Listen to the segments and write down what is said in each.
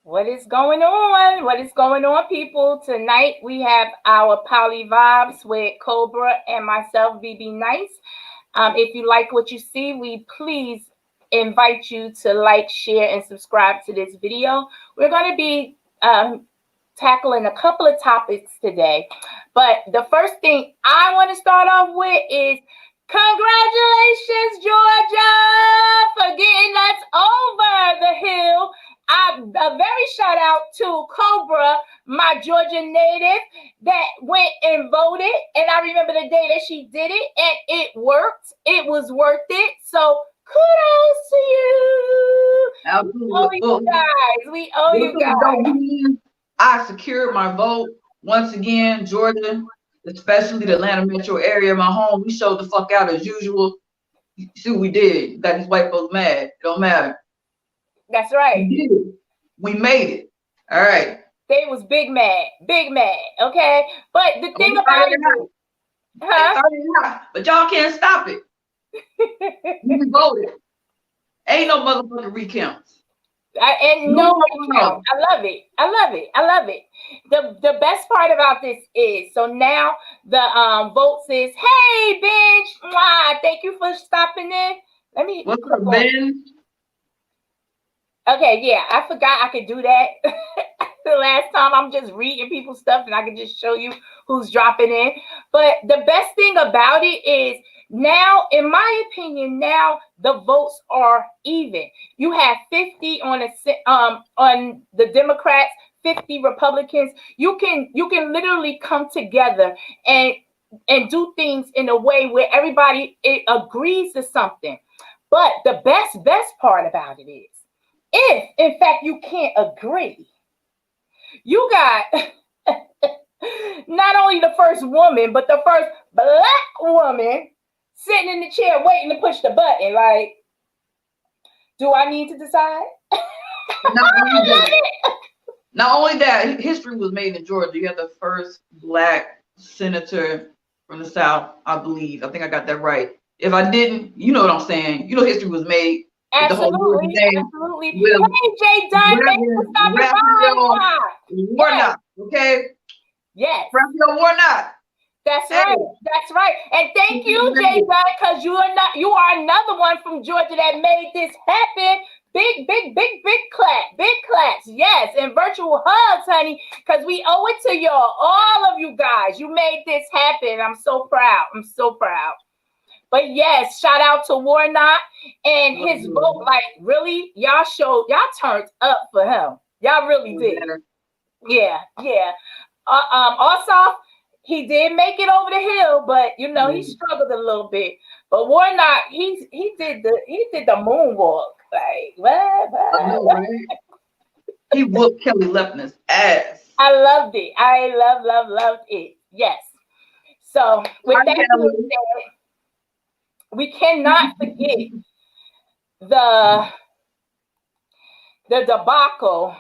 What is going on? What is going on, people? Tonight we have our Poly Vibes with Cobra and myself, BB Nice. If you like what you see, we please invite you to like, share, and subscribe to this video. We're going to be tackling a couple of topics today. But the first thing I want to start off with is congratulations, Georgia, for getting us over the hill. A very shout out to Cobra, my Georgia native, that went and voted. And I remember the day that she did it, and it worked. It was worth it. So kudos to you. Absolutely. We owe you guys. We owe you guys. I secured my vote once again, Georgia, especially the Atlanta metro area, my home. We showed the fuck out as usual. See what we did. Got these white folks mad. It don't matter. That's right. We made it. All right. They was big mad. Okay. But the thing about it, but y'all can't stop it. We voted. Ain't no motherfucking recounts. No recount. I love it. The best part about this is, so now the vote says, hey, Benj, thank you for stopping in. Let me. What's up, Benj? Okay, yeah, I forgot I could do that. The last time I'm just reading people's stuff and I can just show you who's dropping in. But the best thing about it is now, in my opinion, now the votes are even. You have 50 on the Democrats, 50 Republicans. You can literally come together and do things in a way where everybody agrees to something. But the best part about it is, if, in fact, you can't agree, you got not only the first woman, but the first black woman sitting in the chair waiting to push the button. Like, do I need to decide? Not only that, history was made in Georgia. You had the first black senator from the South, I believe. I think I got that right. If I didn't, you know what I'm saying. You know history was made. Absolutely. Hey, Jay Dunn, thank you for stopping by. Warnock, okay? Yes. Raphael Warnock. That's right. That's right. And thank you, Jay Dunn, because you are another one from Georgia that made this happen. Big clap. Big claps. Yes. And virtual hugs, honey, because we owe it to y'all, all of you guys. You made this happen. I'm so proud. But yes, shout out to Warnock and his vote. Like, really, y'all turned up for him. Y'all really did. Yeah. Also, he did make it over the hill, but he struggled a little bit. But Warnock, he did the moonwalk. Like, what? I know, right? He whooped Kelly Lepner's ass. I loved it. I loved it. Yes. So with that being said, we cannot forget the debacle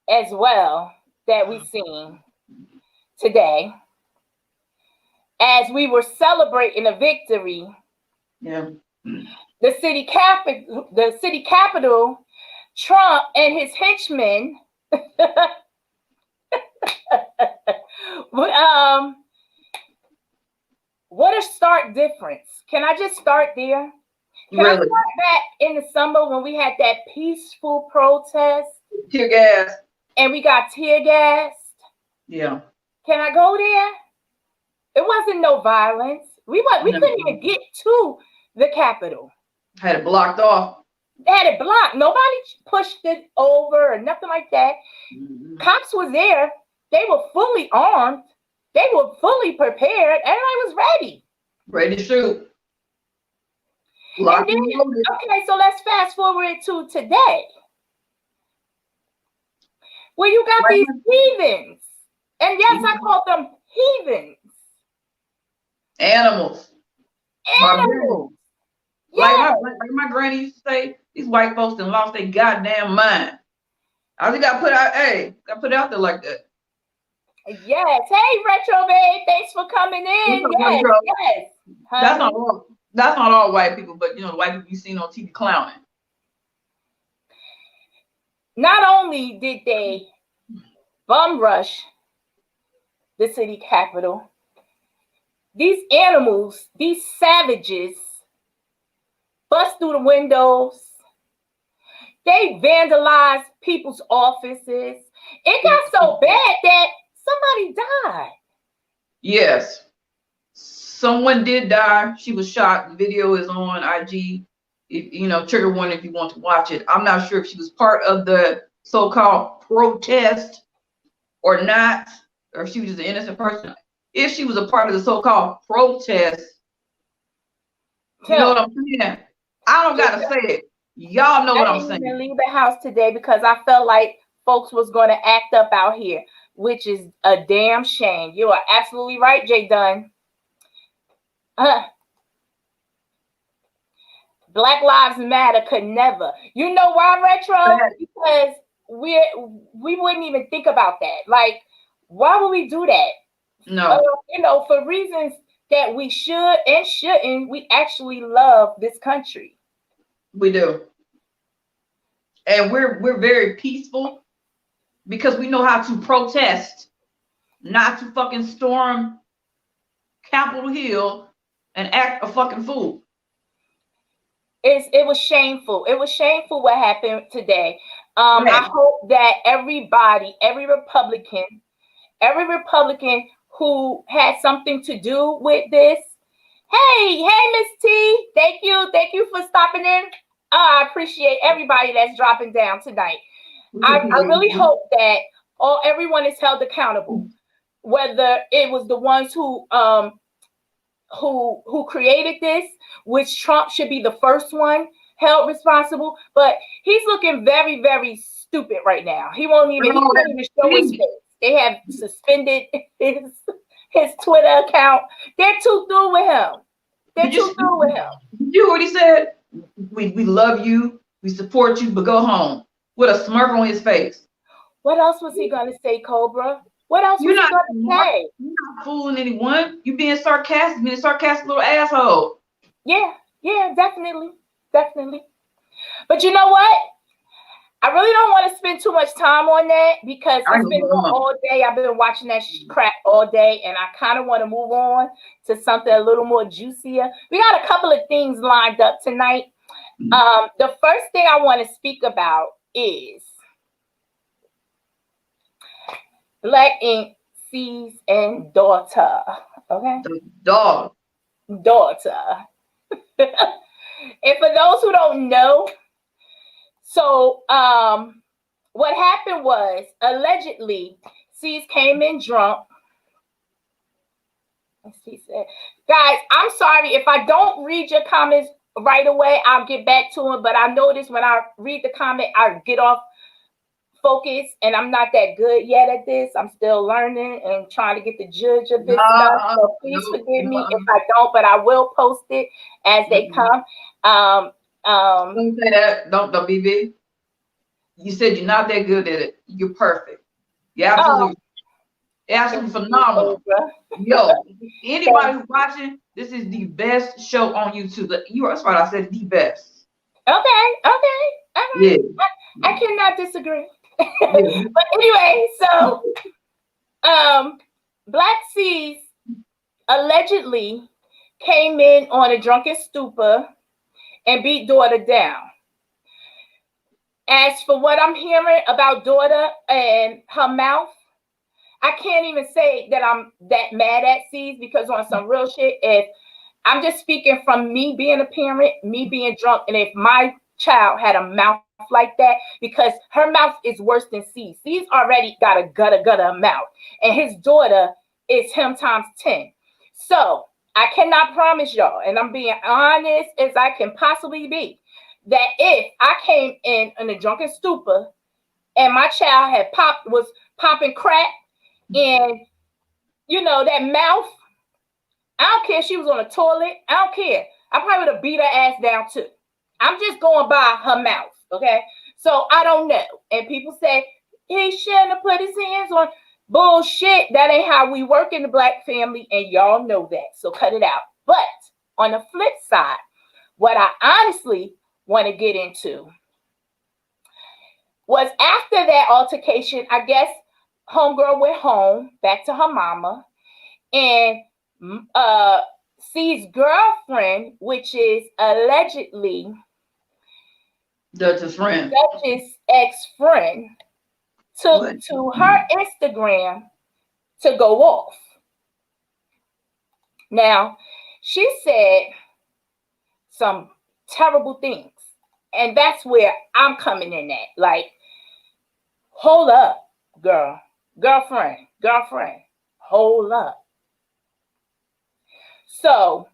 as well that we seen today as we were celebrating a victory. Yeah. The city capital, Trump and his henchmen what a stark difference. Can I just start there? Can I start back in the summer when we had that peaceful protest? Tear gas. And we got tear gassed? Yeah. Can I go there? It wasn't no violence. We couldn't even get to the Capitol. Had it blocked off. Had it blocked. Nobody pushed it over or nothing like that. Mm-hmm. Cops was there. They were fully armed. They were fully prepared. Everybody was ready. Ready to shoot. Lock And then, and loaded. okay, so let's fast forward to today, where you got these heathens. And yes, I call them heathens. Animals. Animals. Like my granny used to say, these white folks done lost their goddamn mind. I just got put out there like that. Yes. Hey, Retro Babe, thanks for coming in. Yes, yes. That's not all white people, but the white people you seen on TV clowning. Not only did they bum rush the city capital, these animals, these savages, bust through the windows. They vandalized people's offices. It got so bad that somebody died. Yes. Someone did die. She was shot. The video is on IG. Trigger warning if you want to watch it. I'm not sure if she was part of the so-called protest or not, or if she was just an innocent person. If she was a part of the so-called protest, you know what I'm saying? I don't gotta say it. Y'all know what I'm saying. I didn't even leave the house today because I felt like folks was going to act up out here, which is a damn shame. You are absolutely right, Jay Dunn. Black Lives Matter could never. You know why, Retro? Because we wouldn't even think about that. Like, why would we do that? No. For reasons that we should and shouldn't. We actually love this country. We do. And we're very peaceful because we know how to protest, not to fucking storm Capitol Hill and act a fucking fool. It was shameful. It was shameful what happened today. I hope that everybody, every Republican who had something to do with this. Hey, Miss T, thank you for stopping in. I appreciate everybody that's dropping down tonight. I really hope that everyone is held accountable, whether it was the ones who created this, which Trump should be the first one held responsible, but he's looking very, very stupid right now. He won't even show his face. They have suspended his Twitter account. They're too through with him. You hear what he said? We love you, we support you, but go home, with a smirk on his face. What else was he gonna say, Cobra? What else was he gonna say? You're not fooling anyone. You being sarcastic, little asshole. Yeah, definitely. But you know what? I really don't want to spend too much time on that because it's been all day. I've been watching that crap all day, and I kind of want to move on to something a little more juicier. We got a couple of things lined up tonight. The first thing I want to speak about is Black Ink, C's, and Daughter. Okay? Daughter. And for those who don't know, so what happened was allegedly C's came in drunk. She said, guys, I'm sorry if I don't read your comments right away. I'll get back to them, but I notice when I read the comment, I get off focus, and I'm not that good yet at this. I'm still learning and trying to get the judge of this stuff. So please forgive me if I don't, but I will post it as they come. Don't say that. Don't be big. You said you're not that good at it. You're perfect. You're absolutely phenomenal. Yo, anybody who's watching, this is the best show on YouTube. That's what I said, the best. Okay. Yeah. I cannot disagree. But anyway, so Black C's allegedly came in on a drunken stupor and beat Daughter down. As for what I'm hearing about Daughter and her mouth, I can't even say that I'm that mad at C's, because on some real shit, if I'm just speaking from me being a parent, me being drunk, and if my child had a mouth like that, because her mouth is worse than C's. C's already got a gutter mouth, and his daughter is him times 10. So I cannot promise y'all, and I'm being honest as I can possibly be, that if I came in a drunken stupor and my child was popping crack and that mouth, I don't care if she was on the toilet, I don't care. I probably would have beat her ass down too. I'm just going by her mouth, okay? So I don't know. And people say he shouldn't have put his hands on. Bullshit. That ain't how we work in the Black family, and y'all know that. So cut it out. But on the flip side, what I honestly want to get into was after that altercation, I guess homegirl went home back to her mama, and C's girlfriend, which is allegedly Dutch's friend. Dutch's ex-friend, took to her Instagram to go off. Now, she said some terrible things. And that's where I'm coming in at. Like, hold up, girlfriend, hold up. So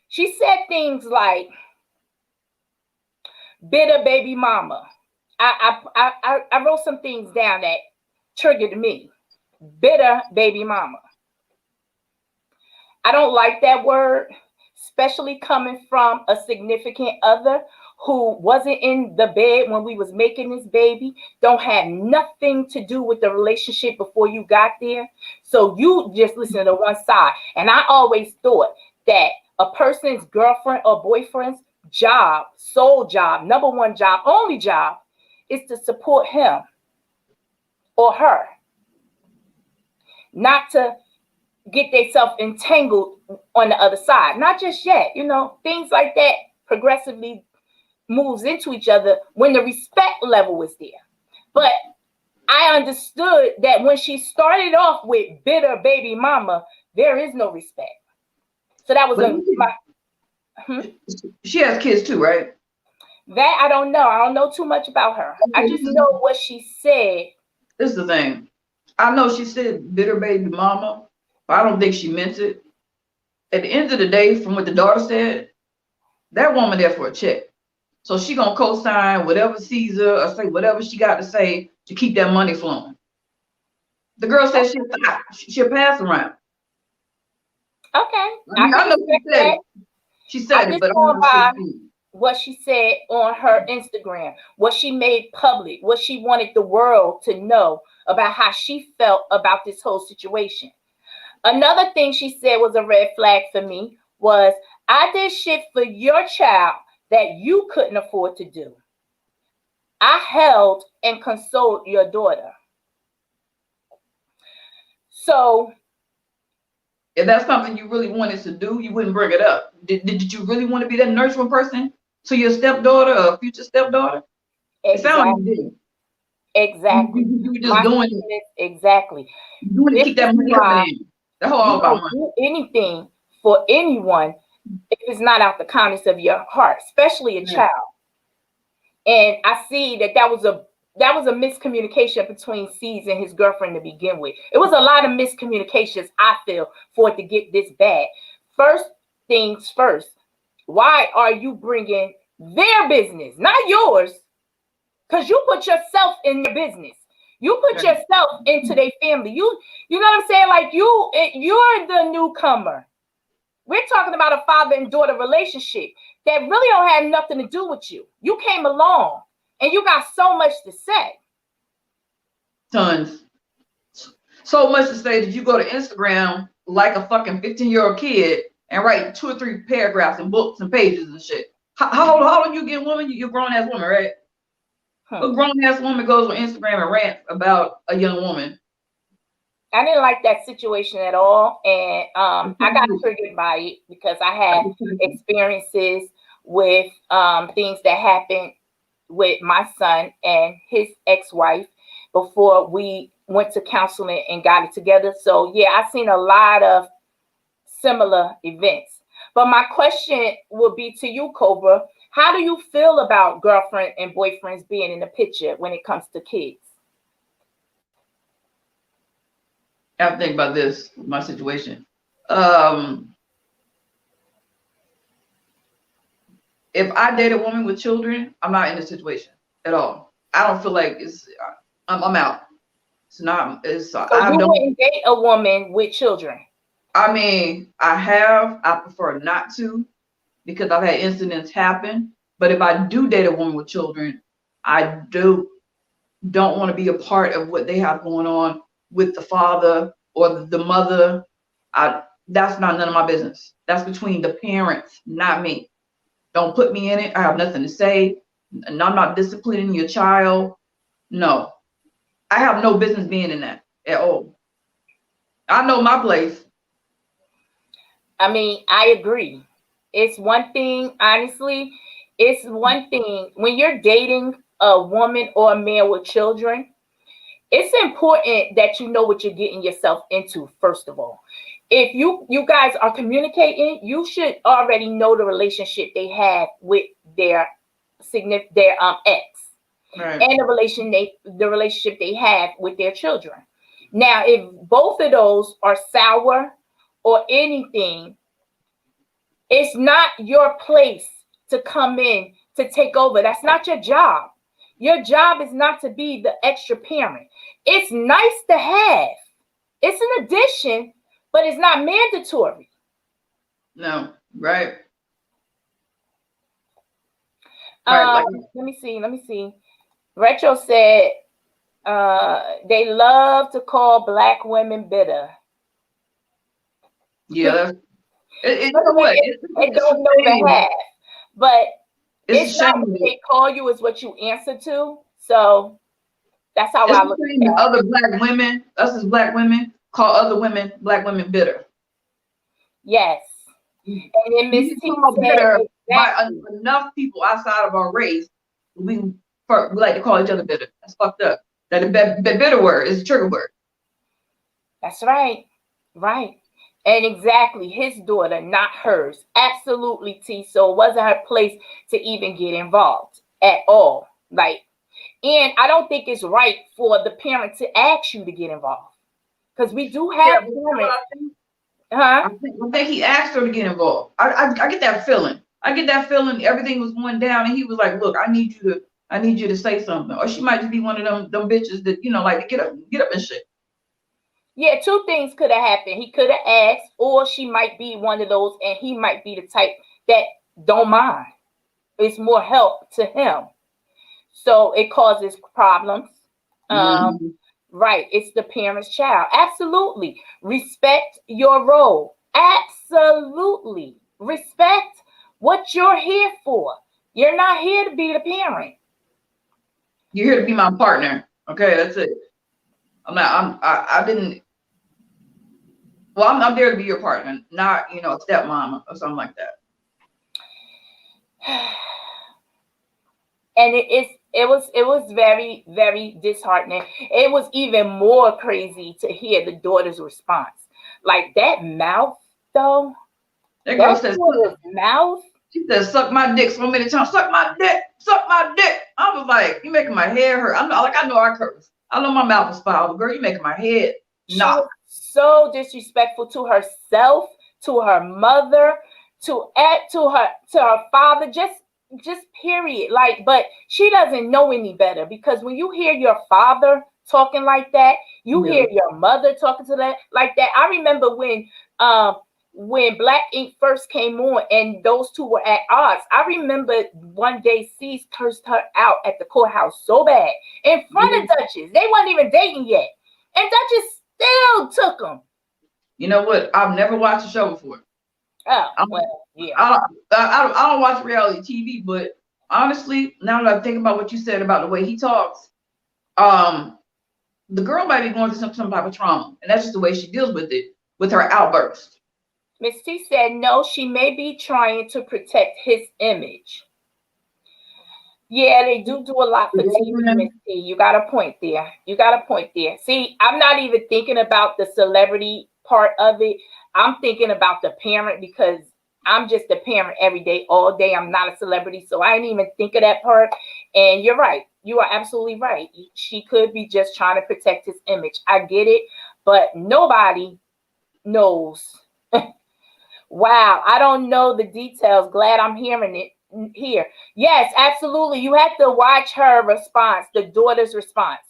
she said things like, bitter baby mama. I wrote some things down that triggered me. Bitter baby mama. I don't like that word, especially coming from a significant other who wasn't in the bed when we was making this baby, don't have nothing to do with the relationship before you got there. So you just listen to one side. And I always thought that a person's girlfriend or boyfriend's job, sole job, number one job, only job, is to support him or her, not to get themselves entangled on the other side. Not just yet, things like that progressively moves into each other when the respect level is there. But I understood that when she started off with bitter baby mama, there is no respect. So that was She has kids too, right? That I don't know. I don't know too much about her. I just know what she said. This is the thing. I know she said bitter baby mama, but I don't think she meant it. At the end of the day, from what the daughter said, that woman there for a check. So she gonna co-sign whatever Caesar or say whatever she got to say to keep that money flowing. The girl said she'll pass around. Okay. I know she said it. She said it, but I'm not sure what she said on her Instagram, what she made public, what she wanted the world to know about how she felt about this whole situation. Another thing she said was a red flag for me was, I did shit for your child that you couldn't afford to do. I held and consoled your daughter. So if that's something you really wanted to do, you wouldn't bring it up. Did you really want to be that nurturing person to your stepdaughter or future stepdaughter? Exactly. It sounds like you did. Exactly. You were just doing it. Exactly. You want to keep that money coming in. That's all about money. Do anything for anyone if it's not out the kindness of your heart, especially a child. And I see that was a miscommunication between C's and his girlfriend to begin with. It was a lot of miscommunications, I feel, for it to get this bad. First things first, why are you bringing their business, not yours? Because you put yourself in their business. You put yourself into their family. You know what I'm saying? Like you're the newcomer. We're talking about a father and daughter relationship that really don't have nothing to do with you. You came along and you got so much to say. Tons. So much to say that you go to Instagram like a fucking 15-year-old kid and write 2 or 3 paragraphs and books and pages and shit. How old are you again, woman? You're a grown-ass woman, right? A grown-ass woman goes on Instagram and rants about a young woman. I didn't like that situation at all. And I got triggered by it because I had experiences with things that happened with my son and his ex-wife before we went to counseling and got it together. So yeah, I've seen a lot of similar events. But my question would be to you, Cobra. How do you feel about girlfriend and boyfriends being in the picture when it comes to kids? I have to think about this, my situation. I if I date a woman with children, I'm not in this situation at all. I don't feel like I'm out. It's not. It's. So I you don't. wouldn't date a woman with children? I mean, I have. I prefer not to because I've had incidents happen. But if I do date a woman with children, I don't want to be a part of what they have going on with the father or the mother. That's not none of my business. That's between the parents, not me. Don't put me in it. I have nothing to say. And I'm not disciplining your child. No, I have no business being in that at all. I know my place. I mean, I agree. It's one thing, honestly, it's one thing when you're dating a woman or a man with children, it's important that you know what you're getting yourself into, first of all. If you guys are communicating, you should already know the relationship they have with their ex, Right. and the relationship they have with their children. Now, if both of those are sour or anything, it's not your place to come in to take over. That's not your job. Your job is not to be the extra parent. It's nice to have. It's an addition, but it's not mandatory. No. Right. Right. Like. Let me see. Retro said they love to call black women bitter. Yeah. You By know the way, what? they don't know the half, but It's a not shame. what they call you, is what you answer to. So that's how It's I a look shame at that it. other black women, us as black women, call other women, black women, bitter. Yes. And then Miss We T call said bitter by exactly. enough people outside of our race. We like to call each other bitter. That's fucked up. That a bitter word is a trigger word. That's right. Right. And exactly, his daughter, not hers. Absolutely, T. So it wasn't her place to even get involved at all. Like, and I don't think it's right for the parent to ask you to get involved. Because we do Yeah, have but parents. Huh? I think he asked her to get involved. I get that feeling. I get that feeling everything was going down, and he was like, "Look, I need you to say something." Or she might just be one of them bitches that like to get up and shit. Yeah, two things could have happened. He could have asked, or she might be one of those, and he might be the type that don't mind. It's more help to him. So it causes problems. Mm-hmm. Right. It's the parent's child. Absolutely. Respect your role. Absolutely. Respect what you're here for. You're not here to be the parent. You're here to be my partner. Okay, that's it. I didn't. Well, I'm there to be your partner, not a stepmama or something like that. And it was very, very disheartening. It was even more crazy to hear the daughter's response. Like that mouth, though. That girl That says, daughter's mouth. she said, "Suck my dick so many times. Suck my dick. Suck my dick." I was like, "You making my head hurt." I'm not like I know I curse. I know my mouth is foul, but girl, you making my head She was knock. so disrespectful to herself, to her mother, to her father, just period. Like, but she doesn't know any better, because when you hear your father talking like that, you Yeah. hear your mother talking to that like that. I remember when Black Ink first came on and those two were at odds. I remember one day Cease cursed her out at the courthouse so bad in front of Duchess. They weren't even dating yet. And Duchess still took him. You know what? I've never watched a show before. Oh, I'm, well, yeah. I don't watch reality TV, but honestly, now that I think about what you said about the way he talks, the girl might be going through some type of trauma, and that's just the way she deals with it, with her outburst. Miss T said no, she may be trying to protect his image. Yeah, they do a lot for TV, Miss T. You got a point there. See, I'm not even thinking about the celebrity part of it. I'm thinking about the parent, because I'm just a parent every day, all day. I'm not a celebrity, so I didn't even think of that part. And you're right. You are absolutely right. She could be just trying to protect his image. I get it, but nobody knows. Wow, I don't know the details. Glad I'm hearing it. here. Yes, absolutely. You have to watch her response, the daughter's response.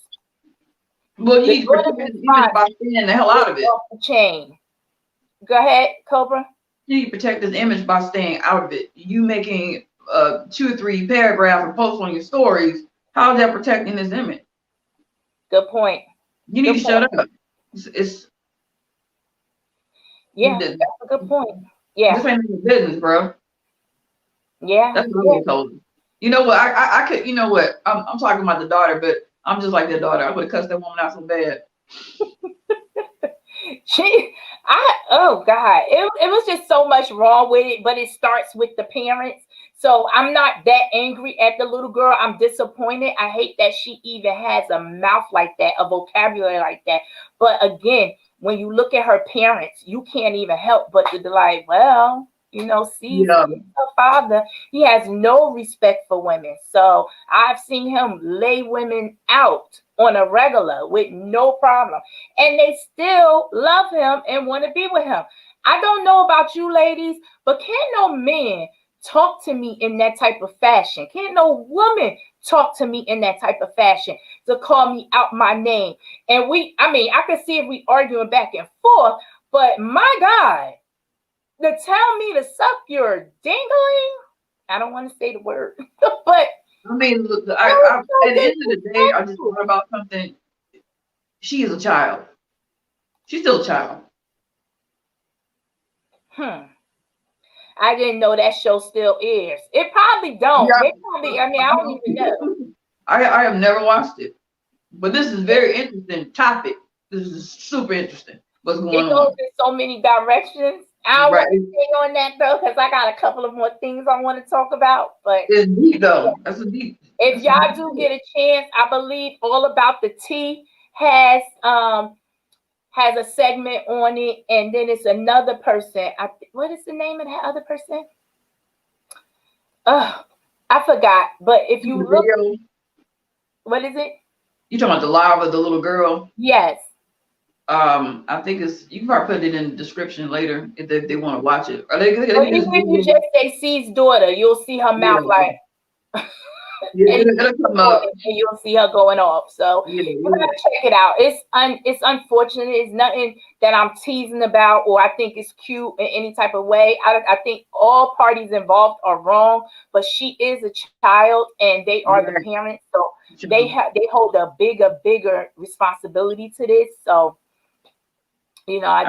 Well, you need to protect his image by staying the hell out of it. Off the chain. Go ahead, Cobra. You need to protect his image by staying out of it. You making 2 or 3 paragraphs and posts on your stories, how is that protecting his image? Good point. You need to shut up. It's yeah, that's a good point. Yeah. This ain't your business, bro. Yeah. That's what I told him. You know what? I could, you know what? I'm talking about the daughter, but I'm just like the daughter. I would have cussed that woman out so bad. Oh God, it was just so much wrong with it, but it starts with the parents. So I'm not that angry at the little girl. I'm disappointed. I hate that she even has a mouth like that, a vocabulary like that. But again, when you look at her parents, you can't even help but to be like, well, you know, see, her father, he has no respect for women. So I've seen him lay women out on a regular with no problem. And they still love him and want to be with him. I don't know about you ladies, but can't no man talk to me in that type of fashion? Can't no woman talk to me in that type of fashion to call me out my name? And I could see if we arguing back and forth, but my God, to tell me to suck your dingling, I don't want to say the word, but I mean, look, at the end of the day, I just thought about something. She is a child. She's still a child. I didn't know that show still airs. It probably don't. Yeah. I don't even know. I have never watched it, but this is very interesting topic. This is super interesting. What's going on? It goes in so many directions. I don't want to stay on that though, because I got a couple of more things I want to talk about. But it's deep though. That's a deep. If y'all do get a chance, I believe All About the Tea has a segment on it, and then it's another person. What is the name of that other person? I forgot. But if you look, what is it? You talking about the live of the little girl? Yes. I think you can probably put it in the description later if they want to watch it. Or even if you just say C's daughter, you'll see her mouth like. Yeah, it'll come up. And you'll see her going off. So you gotta check it out. It's unfortunate. It's nothing that I'm teasing about or I think it's cute in any type of way. I think all parties involved are wrong, but she is a child and they are the parents. So they hold a bigger responsibility to this. So I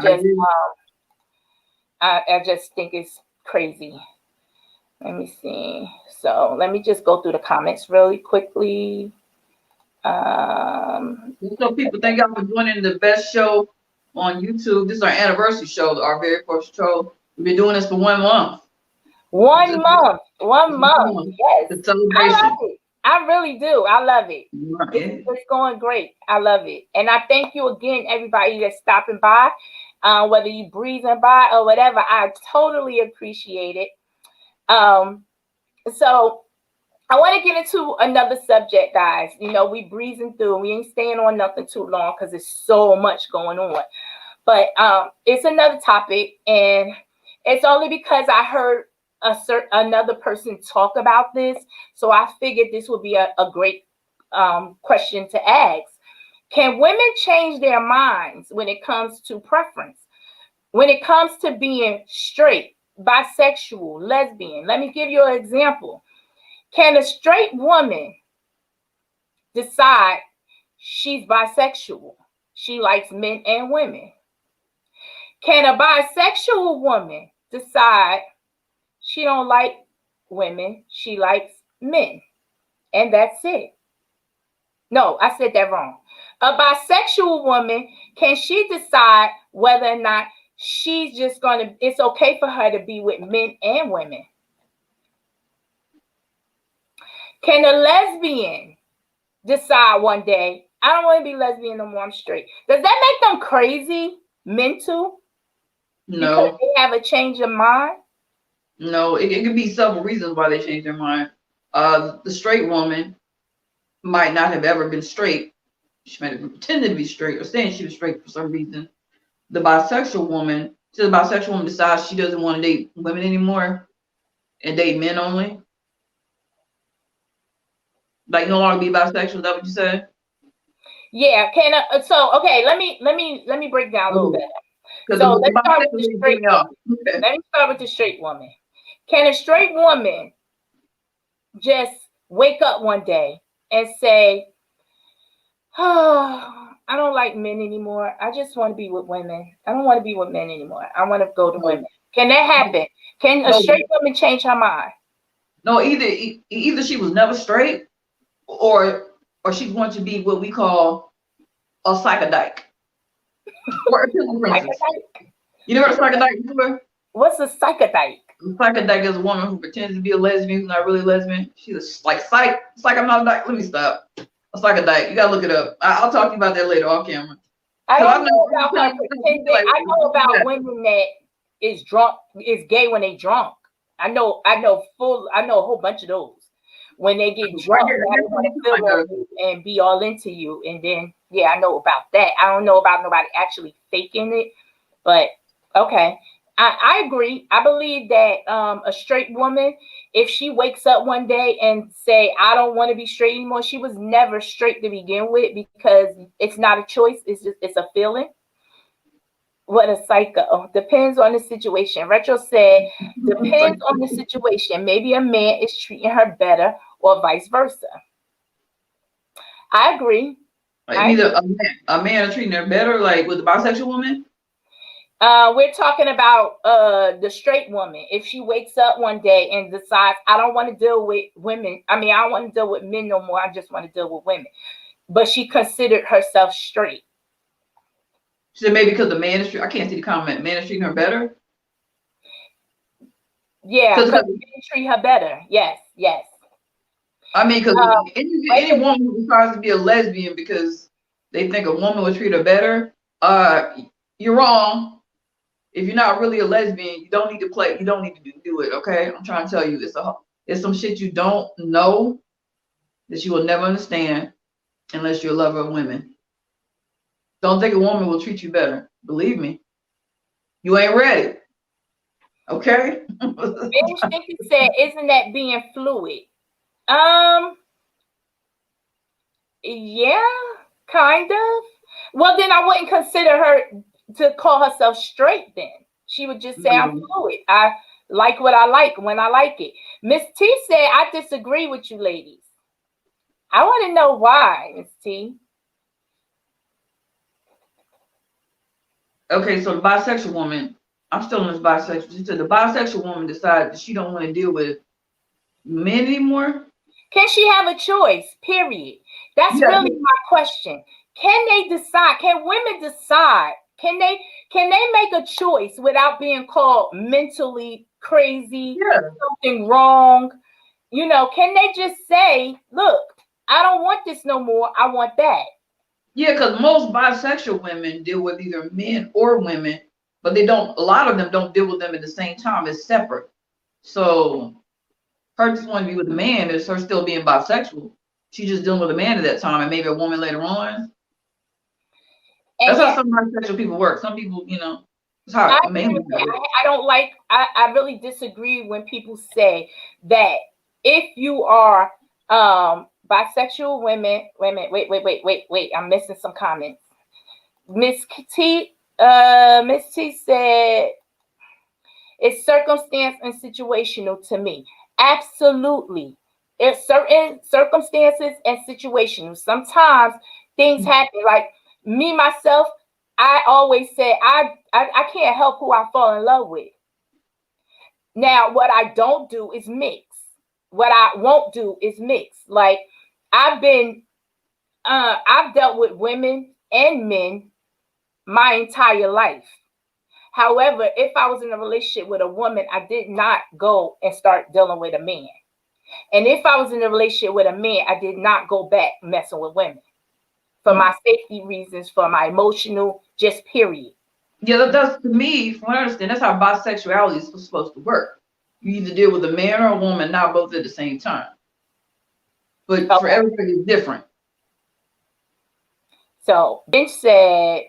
just think it's crazy. Let me see. So let me just go through the comments really quickly. So people, thank y'all for joining the best show on YouTube. This is our anniversary show, our very first show. We've been doing this for 1 month. 1 month. 1 month. Yes. The celebration. I love it. I really do. I love it. It's going great. I love it. And I thank you again, everybody that's stopping by. Whether you breezing by or whatever, I totally appreciate it. So I want to get into another subject, guys. We breezing through. We ain't staying on nothing too long because there's so much going on. But it's another topic, and it's only because I heard another person talk about this. So I figured this would be a great question to ask. Can women change their minds when it comes to preference? When it comes to being straight, bisexual, lesbian? Let me give you an example. Can a straight woman decide she's bisexual? She likes men and women. Can a bisexual woman decide she don't like women, she likes men, and that's it? No, I said that wrong. A bisexual woman, can she decide whether or not she's just it's okay for her to be with men and women? Can a lesbian decide one day, I don't want to be lesbian no more, I'm straight? Does that make them crazy, mental? No. Because they have a change of mind? No, it could be several reasons why they change their mind. The straight woman might not have ever been straight. She might have pretended to be straight or saying she was straight for some reason. The bisexual woman decides she doesn't want to date women anymore and date men only. Like no longer be bisexual. Is that what you said? Yeah. So okay, let me break down a little bit. Because So the let's start with bisexual the thing threw straight me off. woman. Okay. Let me start with the straight woman. Can a straight woman just wake up one day and say, "Oh, I don't like men anymore. I just want to be with women. I don't want to be with men anymore. I want to go to women." Can that happen? Can a No, straight woman change her mind? no. Either she was never straight, or she wants to be what we call a psychodyke or a people princess. Psychodyke? You never heard of psychodyke before? What's a psychodyke? A psychodyke is a woman who pretends to be a lesbian who's not really a lesbian. She's like psych. It's like I'm not a dyke. Let me stop. A psychodyke. You gotta look it up. I'll talk to you about that later off camera. I Cause don't I'm know not about her pretending. like, I know about women that is drunk, is gay when they drunk. I know a whole bunch of those. When they get drunk, they want to feel on you and be all into you. And then, yeah, I know about that. I don't know about nobody actually faking it, but okay. I agree. I believe that a straight woman, if she wakes up one day and say, "I don't want to be straight anymore," she was never straight to begin with, because it's not a choice. It's a feeling. What a psycho. Depends on the situation. Retro said, depends on the situation. Maybe a man is treating her better or vice versa. I agree. Like neither a man is treating her better, like with the bisexual woman. We're talking about the straight woman. If she wakes up one day and decides, "I don't want to deal with women. I don't want to deal with men no more. I just want to deal with women." But she considered herself straight. She said maybe because the man is. I can't see the comment. Man is treating her better. Yeah, because men treat her better. Yes. I mean, because any woman who decides to be a lesbian because they think a woman would treat her better, you're wrong. If you're not really a lesbian, you don't need to play. You don't need to do it. Okay, I'm trying to tell you, it's some shit you don't know that you will never understand unless you're a lover of women. Don't think a woman will treat you better. Believe me, you ain't ready. Okay. Ben Stinky said, "Isn't that being fluid?" Yeah, kind of. Well, then I wouldn't consider her to call herself straight then. She would just say, "I'm fluid. I like what I like when I like it." Miss T said, "I disagree with you ladies." I want to know why, Miss T. Okay, so the bisexual woman, I'm still on this bisexual. She said the bisexual woman decided that she don't want to deal with men anymore. Can she have a choice? Period. That's really my question. Can they decide? Can women decide? Can they make a choice without being called mentally crazy, something wrong? Can they just say, "Look, I don't want this no more. I want that." Yeah, because most bisexual women deal with either men or women, but they don't. A lot of them don't deal with them at the same time. It's separate. So her just wanting to be with a man is her still being bisexual. She's just dealing with a man at that time, and maybe a woman later on. That's how some bisexual people work. Some people, it's how men. I don't like. I really disagree when people say that if you are bisexual women. Wait. I'm missing some comments. Miss T said it's circumstance and situational to me. Absolutely. It's certain circumstances and situations. Sometimes things happen. Like me, myself, I always say I can't help who I fall in love with. Now, what I don't do is mix. What I won't do is mix. Like I've dealt with women and men my entire life. However, if I was in a relationship with a woman, I did not go and start dealing with a man. And if I was in a relationship with a man, I did not go back messing with women for my safety reasons, for my emotional, just period. Yeah, that's to me, from what I understand, that's how bisexuality is supposed to work. You either deal with a man or a woman, not both at the same time. But for everybody, it's different. So Ben said,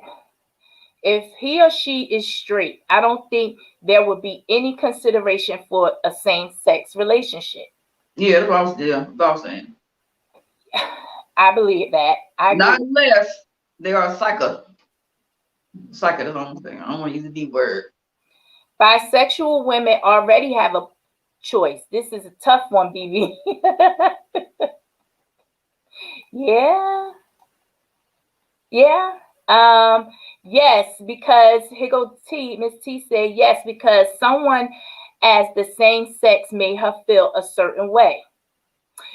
if he or she is straight, I don't think there would be any consideration for a same-sex relationship. Yeah, that's what I was saying. I believe that. I agree. Not unless they are psycho. Psycho is the wrong thing. I don't want to use the D word. Bisexual women already have a choice. This is a tough one, BB. Yeah. Yeah. Yes, because here go T, Miss T said yes, because someone as the same sex made her feel a certain way.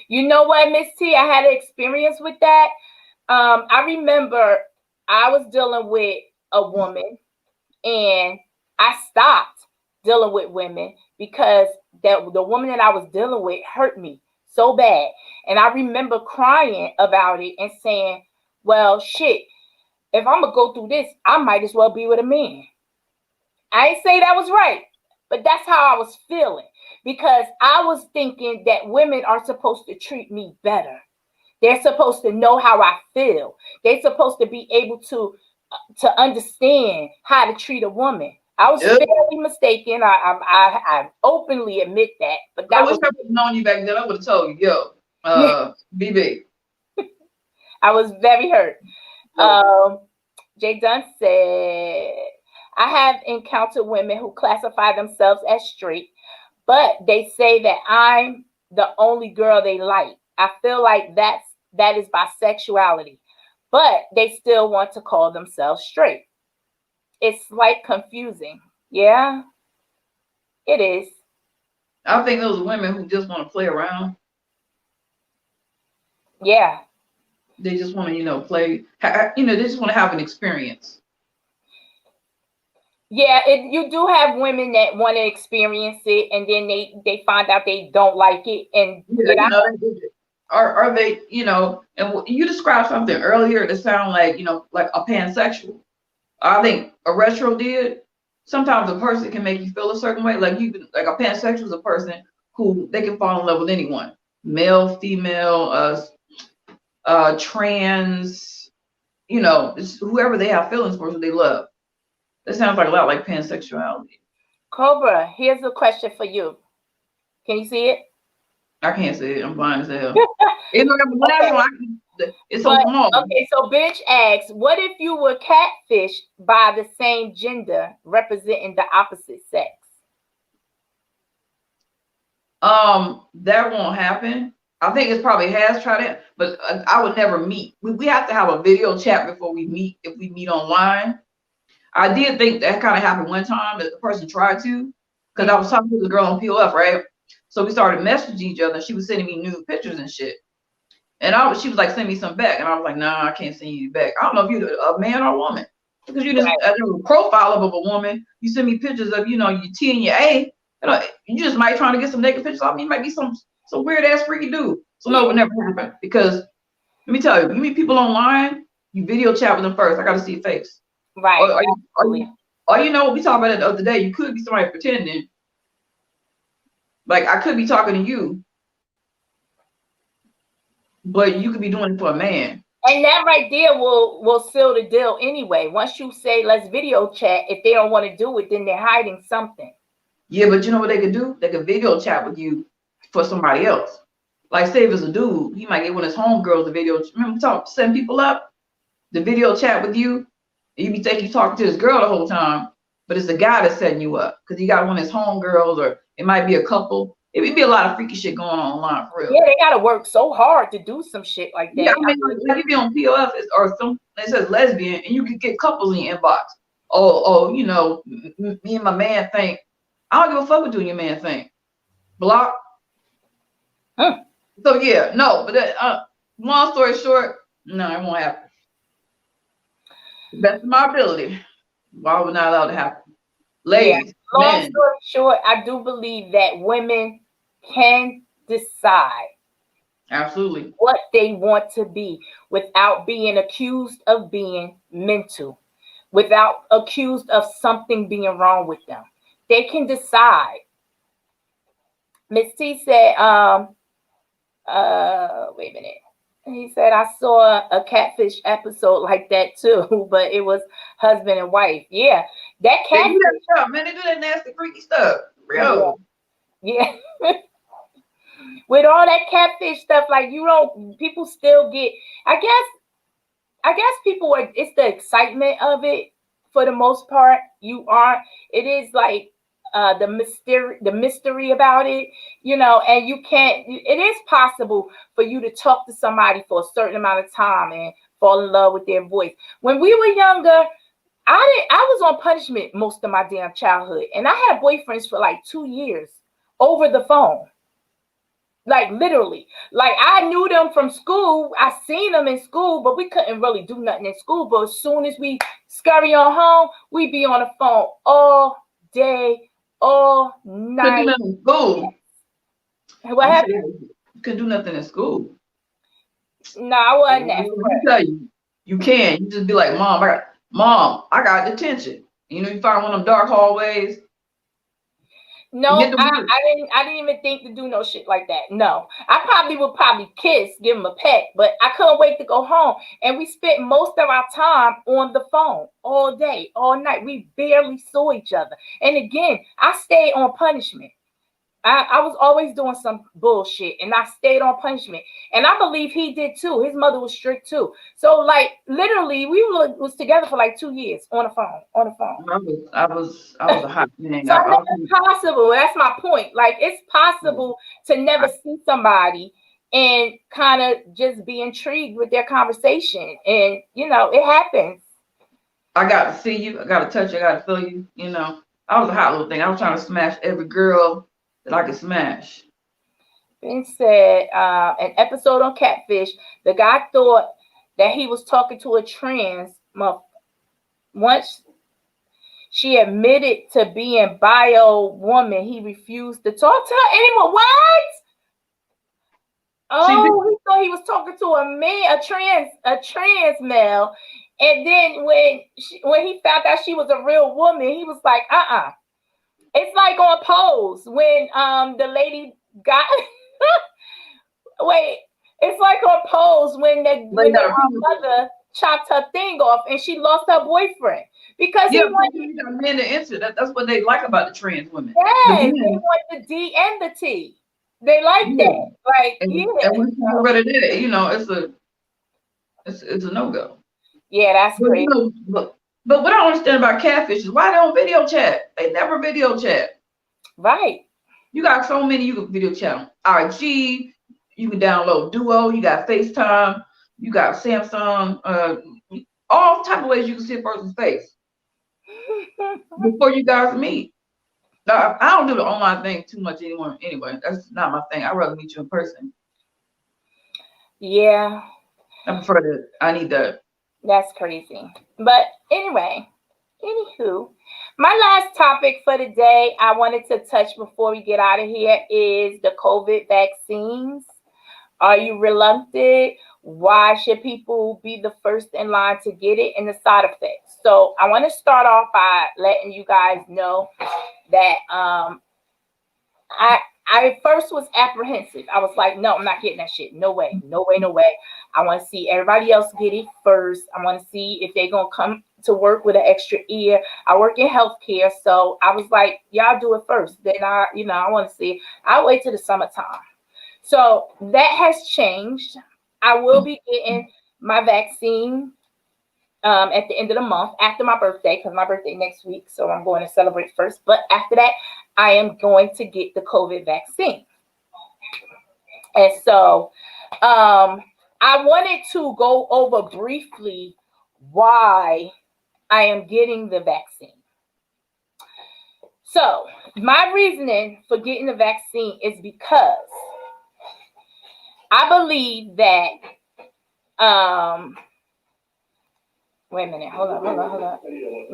You know what, Miss T, I had an experience with that. I remember I was dealing with a woman and I stopped dealing with women because the woman that I was dealing with hurt me so bad. And I remember crying about it and saying, well, shit, if I'm gonna go through this, I might as well be with a man. I ain't say that was right, but that's how I was feeling because I was thinking that women are supposed to treat me better. They're supposed to know how I feel. They're supposed to be able to understand how to treat a woman. I was Yep. fairly mistaken. I openly admit that, but I that wish was I would have known you back then. I would have told you, yo, BB. I was very hurt. Yep. Jay Dunn said, I have encountered women who classify themselves as straight, but they say that I'm the only girl they like. I feel like that is bisexuality, but they still want to call themselves straight. It's like confusing. Yeah, it is. I think those women who just want to play around. Yeah. They just want to, play. They just want to have an experience. Yeah, you do have women that want to experience it, and then they find out they don't like it and Yeah, get out. Are they, and you described something earlier that sound like, like a pansexual. I think a retro did. Sometimes a person can make you feel a certain way. Like like a pansexual is a person who they can fall in love with anyone, male, female, trans, it's whoever they have feelings for, who they love. That sounds like a lot like pansexuality. Cobra, here's a question for you. Can you see it? I can't say it. I'm blind as hell. It's the last Okay. one. It's so small. Okay, so Bench asks, what if you were catfished by the same gender representing the opposite sex? That won't happen. I think it probably has tried it, but I would never meet. We have to have a video chat before we meet. If we meet online, I did think that kind of happened one time that the person tried to, because I was talking to the girl on POF, right? So we started messaging each other. She was sending me nude pictures and shit, and she was like, send me some back, and I was like, nah, I can't send you back. I don't know if you're a man or a woman, because you just a profile of a woman. You send me pictures of your T and your A. You just might trying to get some naked pictures of me. You might be some weird ass freaky dude. So no, it would never happen, because let me tell you, you meet people online, you video chat with them first. I got to see your face. Right. Or we talked about it the other day. You could be somebody pretending. Like I could be talking to you, but you could be doing it for a man. And that right there will seal the deal anyway. Once you say let's video chat, if they don't want to do it, then they're hiding something. Yeah, but you know what they could do? They could video chat with you for somebody else. Like say if it's a dude, he might get one of his homegirls to video. Remember, setting people up, the video chat with you, and you be thinking you talking to this girl the whole time, but it's the guy that's setting you up because he got one of his homegirls, or it might be a couple. It would be a lot of freaky shit going on online for real. Yeah, they gotta work so hard to do some shit like that. Yeah, I mean, like you be on POF or some, it says lesbian, and you could get couples in your inbox. Me and my man think. I don't give a fuck what you and your man think. Block. So yeah, no, but long story short, no, it won't happen. Best of my ability. Why would not allow to happen? Ladies, long story short, I do believe that women can decide absolutely what they want to be without being accused of being mental, without accused of something being wrong with them. They can decide. Miss T said, wait a minute. He said, I saw a catfish episode like that too, but it was husband and wife. Yeah, that catfish. They do that stuff, man. They do that nasty, freaky stuff. Real. Yeah. with all that catfish stuff, like you don't, people still get, I guess, people are, it's the excitement of it for the most part. You are, it is like the mystery about it, and you can't, it is possible for you to talk to somebody for a certain amount of time and fall in love with their voice. When we were younger, I was on punishment most of my damn childhood, and I had boyfriends for like 2 years over the phone. Like literally, like I knew them from school. I seen them in school, but we couldn't really do nothing in school. But as soon as we scurry on home, we be on the phone all day, all Couldn't do night. nothing in school. What You said happened? you couldn't do nothing in school. No, I wasn't that Let me fresh. tell you, you can. You just be like, Mom, I got detention. You find one of them dark hallways. You hit No, the I, wood. I didn't even think to do no shit like that. No, I probably would kiss, give him a pet, but I couldn't wait to go home. And we spent most of our time on the phone all day, all night. We barely saw each other. And again, I stayed on punishment. I was always doing some bullshit, and I stayed on punishment. And I believe he did too. His mother was strict too. So like literally, we was together for like 2 years on the phone, on the phone. I was a hot thing. So I know it's possible. That's my point. Like it's possible to never see somebody and kind of just be intrigued with their conversation, and it happens. I got to see you. I got to touch you. I got to feel you. I was a hot little thing. I was trying to smash every girl that I could smash. Ben said, an episode on Catfish, the guy thought that he was talking to a trans mother. Once she admitted to being bio woman, he refused to talk to her anymore. What? Oh, he thought he was talking to a man, a trans male, and then when he found out she was a real woman, he was like, It's like on Pose when the lady got wait, it's like on Pose when the mother chopped her thing off and she lost her boyfriend because he wanted. You got men to answer. That's what they like about the trans women. Yes, they want the D and the T. They like that. Like, and when you get rid of that, it's a no-go. Yeah, that's crazy. But what I don't understand about catfish is why they don't video chat. They never video chat. Right. You got so many you can video chat on IG. You can download Duo. You got FaceTime. You got Samsung. All type of ways you can see a person's face before you guys meet. Now, I don't do the online thing too much anymore. Anyway, that's not my thing. I'd rather meet you in person. Yeah. I need that. That's crazy. But anyway, anywho, my last topic for the day I wanted to touch before we get out of here is the COVID vaccines. Are you reluctant? Why should people be the first in line to get it, and the side effects? So I want to start off by letting you guys know that I first was apprehensive. I was like, no, I'm not getting that shit. No way, no way, no way. I want to see everybody else get it first. I want to see if they're going to come to work with an extra ear. I work in healthcare, so I was like, y'all do it first. Then I want to see. I'll wait till the summertime. So that has changed. I will be getting my vaccine at the end of the month after my birthday, because my birthday next week, so I'm going to celebrate first. But after that, I am going to get the COVID vaccine. And so I wanted to go over briefly why I am getting the vaccine. So my reasoning for getting the vaccine is because I believe that wait a minute, hold on.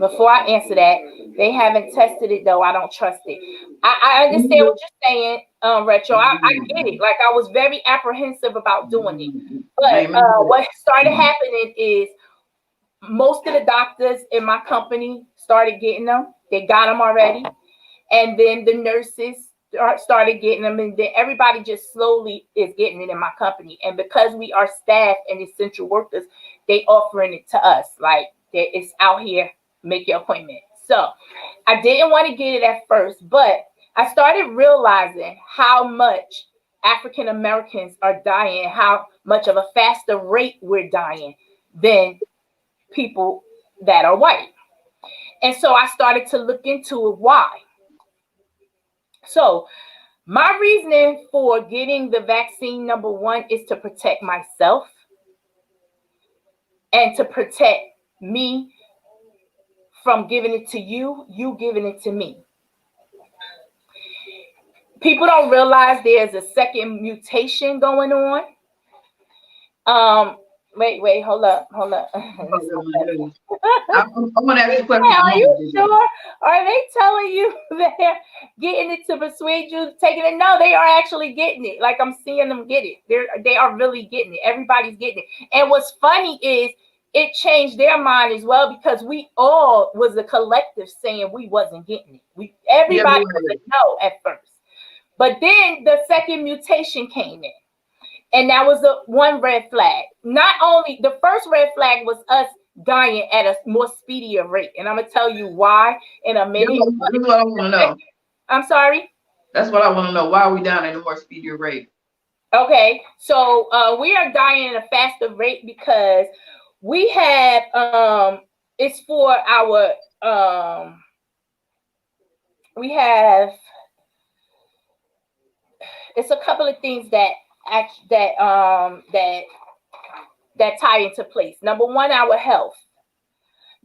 Before I answer that, they haven't tested it though. I don't trust it. I understand what you're saying, Retro. I get it. Like I was very apprehensive about doing it. But what started happening is most of the doctors in my company started getting them. They got them already. And then the nurses started getting them, and then everybody just slowly is getting it in my company. And because we are staff and essential workers, they offering it to us like it's out here. Make your appointment. So I didn't want to get it at first, but I started realizing how much African Americans are dying, how much of a faster rate we're dying than people that are white. And so I started to look into why. So my reasoning for getting the vaccine, number one, is to protect myself and to protect me from giving it to you, you giving it to me. People don't realize there's a second mutation going on. Wait, hold up. I'm going to ask you a question. Are you sure? Are they telling you they're getting it to persuade you taking it? No, they are actually getting it. Like, I'm seeing them get it. They are really getting it. Everybody's getting it. And what's funny is it changed their mind as well, because we all was a collective saying we wasn't getting it. Everybody was a no at first. But then the second mutation came in. And that was the one red flag. Not only the first red flag was us dying at a more speedier rate. And I'm going to tell you why in a minute. That's what I want to know. I'm sorry? That's what I want to know. Why are we down at a more speedier rate? Okay. So we are dying at a faster rate because we have, it's for our, we have, it's a couple of things that tie into place. Number one, our health.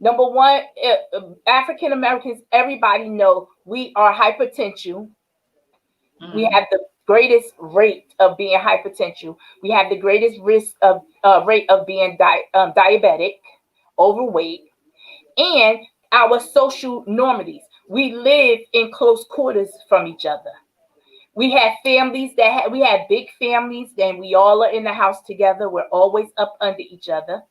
Number one, African Americans, everybody know we are hypertension. Mm-hmm. We have the greatest rate of being hypertension. We have the greatest risk of rate of being diabetic, overweight, and our social normities. We live in close quarters from each other. We have families we have big families, and we all are in the house together. We're always up under each other.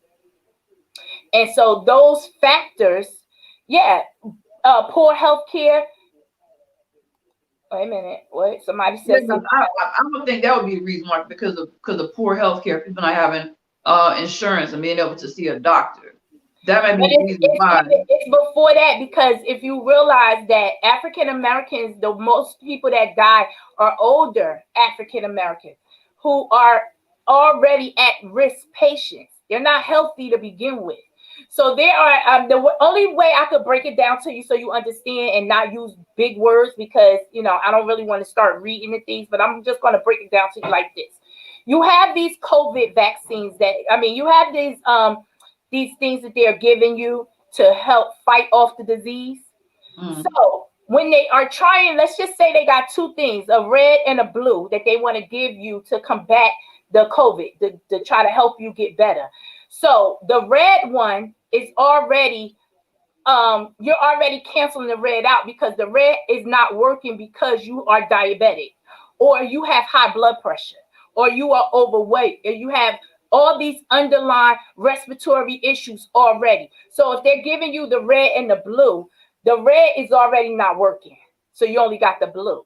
And so those factors, poor health care. Wait a minute. What? Somebody said something. I don't think that would be the reason why, because of poor health care, people not having insurance and being able to see a doctor. That might be the reason why. It's before that, because if you realize that African Americans, the most people that die are older African Americans who are already at risk patients. They're not healthy to begin with. So there are the only way I could break it down to you so you understand and not use big words, because I don't really want to start reading the things, but I'm just going to break it down to you like this. You have these COVID vaccines you have these things that they're giving you to help fight off the disease. Mm. So when they are trying, let's just say they got two things, a red and a blue, that they want to give you to combat the COVID, to try to help you get better. So the red one is already, you're already canceling the red out, because the red is not working because you are diabetic, or you have high blood pressure, or you are overweight, or you have all these underlying respiratory issues already. So if they're giving you the red and the blue, the red is already not working. So you only got the blue.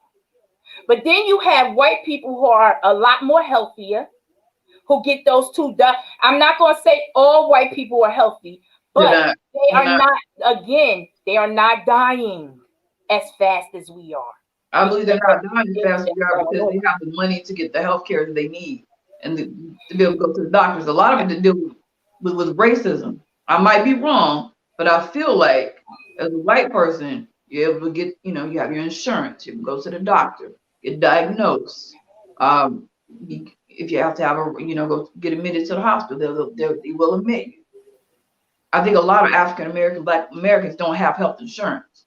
But then you have white people who are a lot more healthier, who get those two done. I'm not going to say all white people are healthy, but they are not dying as fast as we are. I believe they're not dying as fast as we are because they have the money to get the health care that they need and to be able to go to the doctors. A lot of it to do with racism. I might be wrong, but I feel like as a white person, you're able to get, you have your insurance, you can go to the doctor, get diagnosed. If you have to have go get admitted to the hospital, they will admit you. I think a lot of African Americans, Black Americans, don't have health insurance,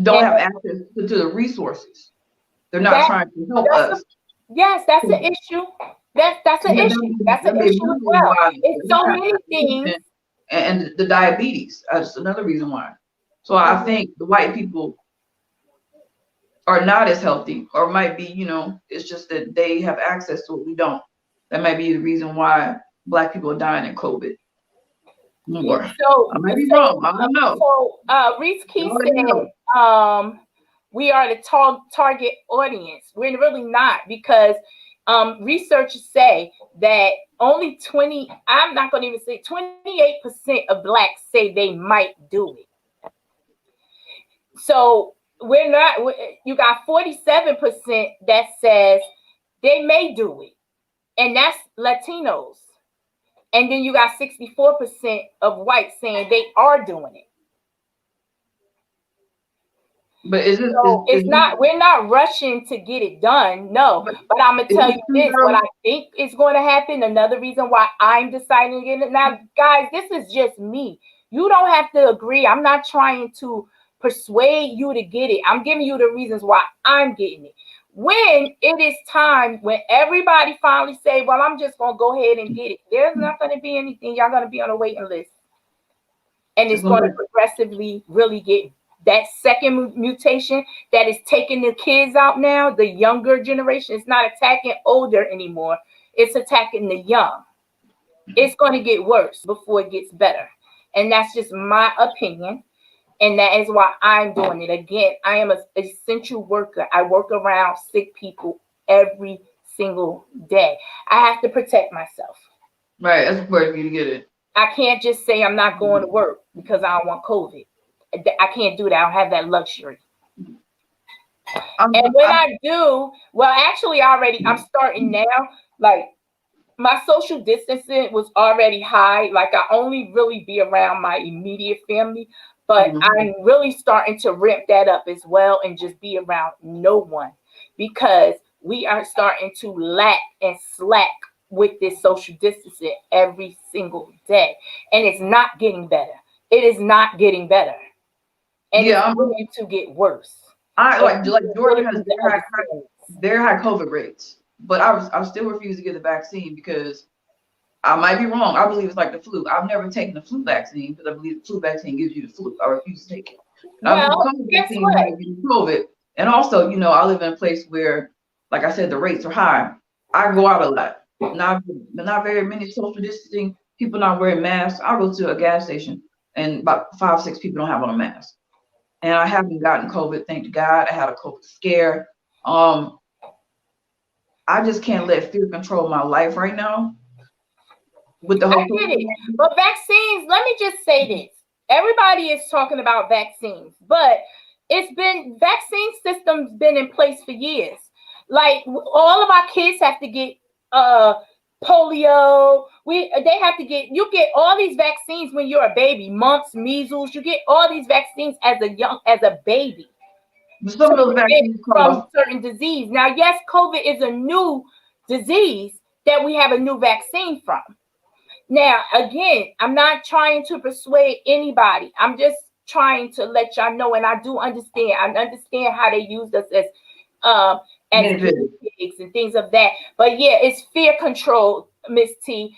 don't have access to the resources. They're not trying to help us. Yes, that's an issue. That's an issue. That's an issue as well. It's so many things. And the diabetes, that's another reason why. So I think the white people are not as healthy, or might be, it's just that they have access to it, we don't. That might be the reason why Black people are dying in COVID more. So I might be wrong. I don't know. So Reese Key said, we are the target audience. We're really not, because researchers say that only 28% of Blacks say they might do it. So we're not. You got 47% that says they may do it, and that's Latinos. And then you got 64% of whites saying they are doing it. But is it? So it's not, we're not rushing to get it done. No, but I'm gonna tell you this, what I think is going to happen. Another reason why I'm deciding to get it. Now, guys, this is just me. You don't have to agree. I'm not trying to persuade you to get it. I'm giving you the reasons why I'm getting it. When it is time, when everybody finally say, well, I'm just gonna go ahead and get it, there's not gonna be anything. Y'all gonna be on a waiting list. And it's going to progressively really get that second mutation that is taking the kids out now. The younger generation is not attacking older anymore. It's attacking the young. It's going to get worse before it gets better. And that's just my opinion. And that is why I'm doing it. Again, I am an essential worker. I work around sick people every single day. I have to protect myself. Right. That's important for you to get it. I can't just say I'm not going to work because I don't want COVID. I can't do that. I don't have that luxury. And when I do, well, actually already I'm starting now. Like my social distancing was already high. Like I only really be around my immediate family, but I'm really starting to ramp that up as well and just be around no one because we are starting to lack and slack with this social distancing every single day. And it's not getting better. It is not getting better. And it's going to get worse. I like Georgia has their high COVID rates, but I still refuse to get the vaccine because I might be wrong. I believe it's like the flu. I've never taken the flu vaccine because I believe the flu vaccine gives you the flu. I refuse to take it. Well, guess what? COVID. And also, you know, I live in a place where, like I said, the rates are high. I go out a lot. Not very many social distancing, people not wearing masks. I go to a gas station and about 5-6 people don't have on a mask. And I haven't gotten COVID, thank God. I had a COVID scare. I just can't let fear control my life right now. With the whole I get it. But vaccines, let me just say this. Everybody is talking about vaccines, but vaccine system's been in place for years. Like all of our kids have to get polio. You get all these vaccines when you're a baby, mumps, measles. You get all these vaccines as a baby. Some of those vaccines from certain disease. Now, yes, COVID is a new disease that we have a new vaccine from. Now, again, I'm not trying to persuade anybody. I'm just trying to let y'all know, and I do understand. I understand how they use us as pigs and things of that. But yeah, it's fear control, Miss T.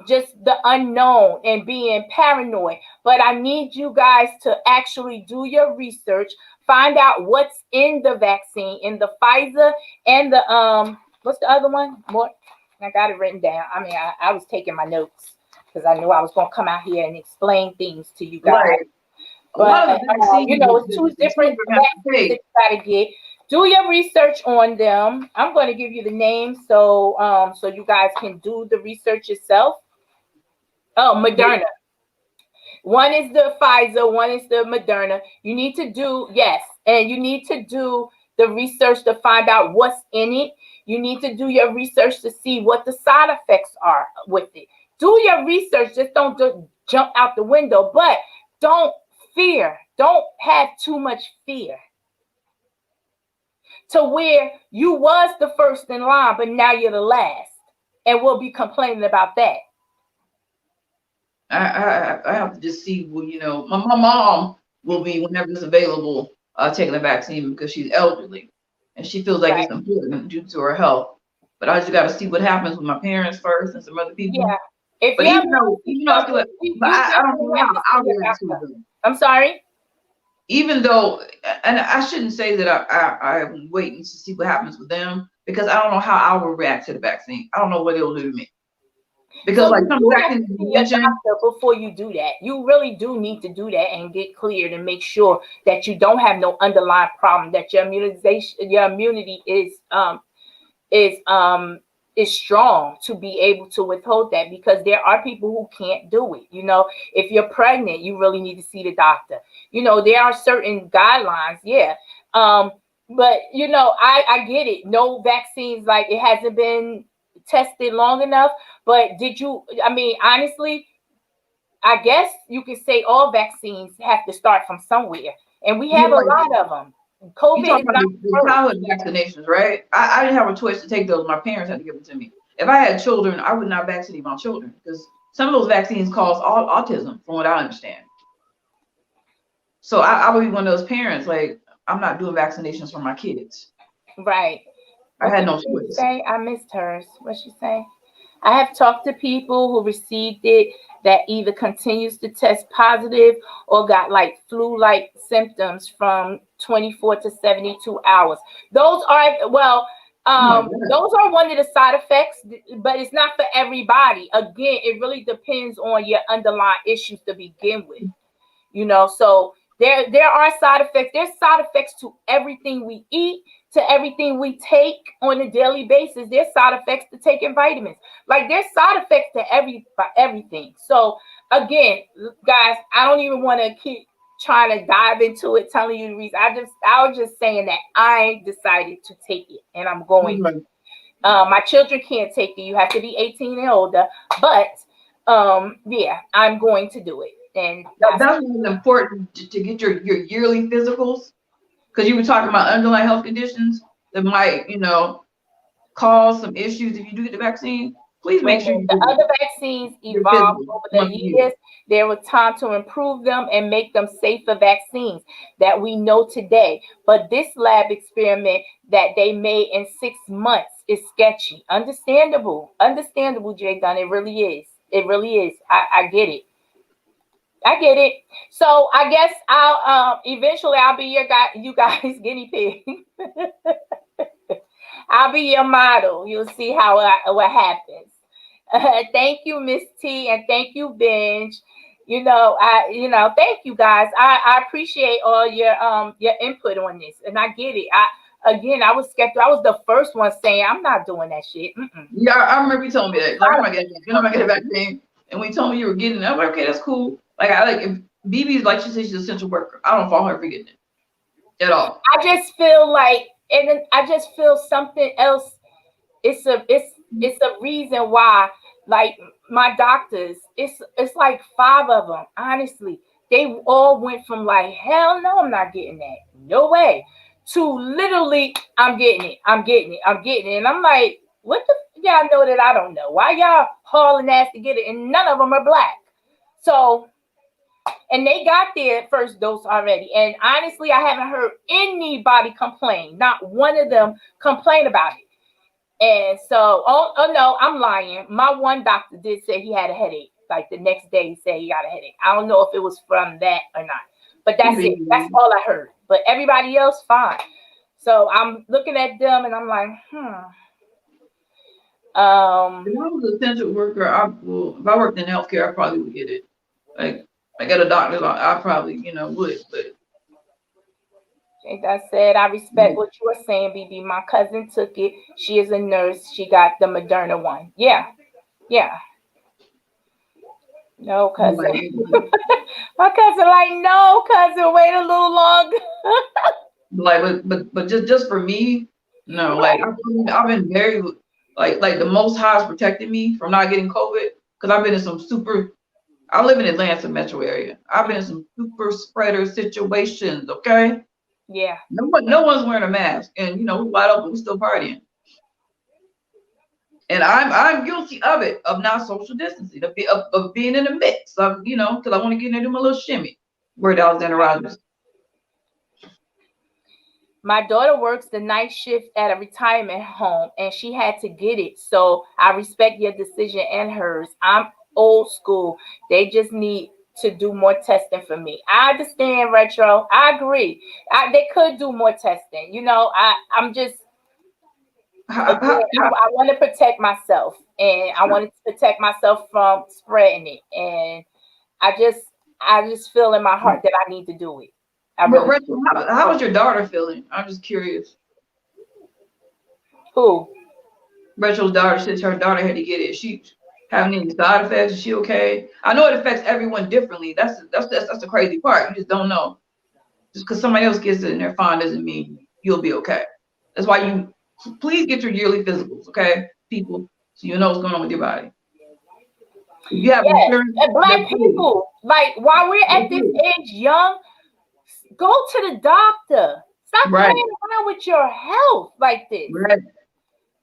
Just the unknown and being paranoid. But I need you guys to actually do your research, find out what's in the vaccine, in the Pfizer and the what's the other one? More. I got it written down. I mean, I was taking my notes because I knew I was going to come out here and explain things to you guys. Right. But you know, it's two different vaccines that you got to get. Do your research on them. I'm going to give you the names so you guys can do the research yourself. Oh, Moderna. One is the Pfizer, one is the Moderna. You need to do, yes, and you need to do the research to find out what's in it. You need to do your research to see what the side effects are with it. Do your research. Just don't jump out the window, but don't fear. Don't have too much fear to where you was the first in line, but now you're the last, and we'll be complaining about that. I have to just see, well, you know, my mom will be, whenever it's available, taking the vaccine because she's elderly and she feels like it's important due to her health. But I just got to see what happens with my parents first and some other people. Yeah. But even though I feel like, I don't know how I react to them. I'm sorry? Even though, and I shouldn't say that I'm waiting to see what happens with them because I don't know how I will react to the vaccine. I don't know what it'll do to me. Because so some vaccines before you do that, you really do need to do that and get cleared and make sure that you don't have no underlying problem, that your immunity is is strong to be able to withhold that, because there are people who can't do it. If you're pregnant, you really need to see the doctor. There are certain guidelines. Yeah. But I get it. No vaccines, like, it hasn't been tested long enough. But honestly, I guess you could say all vaccines have to start from somewhere, and we Yeah, have a like lot of them. you COVID talking is about not the the first. childhood vaccinations, right? I didn't have a choice to take those. My parents had to give them to me. If I had children, I would not vaccinate my children because some of those vaccines cause autism, from what I understand. So I would be one of those parents, like, I'm not doing vaccinations for my kids. Right. I What had did no she choice. say? I missed hers. What she say? I have talked to people who received it that either continues to test positive or got like flu-like symptoms from 24 to 72 hours. Those are, well, Oh my God. those are one of the side effects, but it's not for everybody. Again, it really depends on your underlying issues to begin with. So there are side effects. There's side effects to everything we eat, to everything we take on a daily basis. There's side effects to taking vitamins. Like, there's side effects to everything. So again, guys, I don't even want to keep trying to dive into it, telling you the reason. I was just saying that I decided to take it, and I'm going to. My children can't take it. You have to be 18 and older. But yeah, I'm going to do it. And That's what's important to get your yearly physicals, because you were talking about underlying health conditions that might, cause some issues if you do get the vaccine. Please make when sure you the get other vaccines your evolved physical over the once a year. years, there was time to improve them and make them safer vaccines that we know today. But this lab experiment that they made in 6 months is sketchy. Understandable, Jay Dunn. It really is. It really is. I get it. I get it. So I guess I'll eventually I'll be your guy, you guys guinea pig. I'll be your model. You'll see what happens. Thank you, Miss T, and thank you, Benj. Thank you guys. I appreciate all your input on this, and I get it. I was skeptical. I was the first one saying I'm not doing that shit. Mm-mm. Yeah, I remember you telling me that. Like, I'm not getting a vaccine. And when you told me you were getting it, I'm like, okay, that's cool. Like, I like if BB's, like she said, she's an essential worker. I don't fault her for getting it at all. I just feel like, and then I just feel something else. It's a reason why, like, my doctors, it's like 5 of them. Honestly, they all went from like, hell no, I'm not getting that, no way, to literally, I'm getting it, I'm getting it, I'm getting it, and I'm like, what the y'all know that I don't know? Why y'all hauling ass to get it? And none of them are black. So, and they got their first dose already. And honestly, I haven't heard anybody complain. Not one of them complain about it. And so, oh no, I'm lying. My one doctor did say he had a headache. Like, the next day, he said he got a headache. I don't know if it was from that or not. But that's it. That's all I heard. But everybody else, fine. So I'm looking at them and I'm like, If I was an essential worker, if I worked in healthcare, I probably would get it. Like at a doctor's office, I probably, would. But like I said, I respect what you were saying, BB. My cousin took it. She is a nurse. She got the Moderna one. Yeah. Yeah. No, cousin. My cousin, like, no, cousin, wait a little longer. like, but just for me, no. Like, I've been very, like the Most High has protected me from not getting COVID, because I've been in some super. I live in Atlanta metro area. I've been in some super spreader situations. Okay. Yeah. No one's wearing a mask, and we're wide open. We're still partying. And I'm guilty of it, of not social distancing, of being in the mix, of because I want to get in there and do my little shimmy. Word Alexander Rogers. My daughter works the night shift at a retirement home, and she had to get it. So I respect your decision and hers. I'm old school. They just need to do more testing for me. I understand, Retro. I agree. They could do more testing. I'm just, again, I want to protect myself, and I want to protect myself from spreading it. And I just feel in my heart that I need to do it. Rachel, how was your daughter feeling? I'm just curious. Who? Rachel's daughter says her daughter had to get it. She having any side effects? Is she okay? I know it affects everyone differently. That's the crazy part. You just don't know. Just because somebody else gets it and they're fine doesn't mean you'll be okay. That's why you please get your yearly physicals, okay, people, so you know what's going on with your body. If you have Yes, insurance, and then black please, people, like while we're at then this please. age young, go to the doctor. Stop Right, playing around with your health like this. right.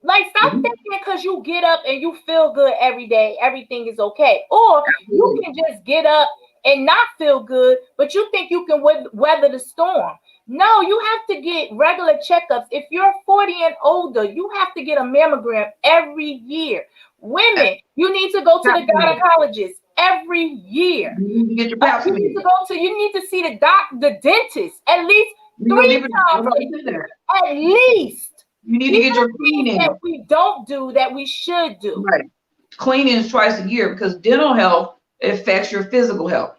Like, stop Mhm. thinking because you get up and you feel good every day, everything is okay. Or you Absolutely. can just get up and not feel good, but you think you can weather the storm. No, you have to get regular checkups. If you're 40 and older, you have to get a mammogram every year. Women, you need to go to the Pap smear. gynecologist every year. You need to get your pap You need smear. to you need to see the dentist at least You know, three even I was times about a to say year. that. At least. You need to These get are your things that cleaning. we don't do that we should do. Right. Cleaning is twice a year because dental health affects your physical health.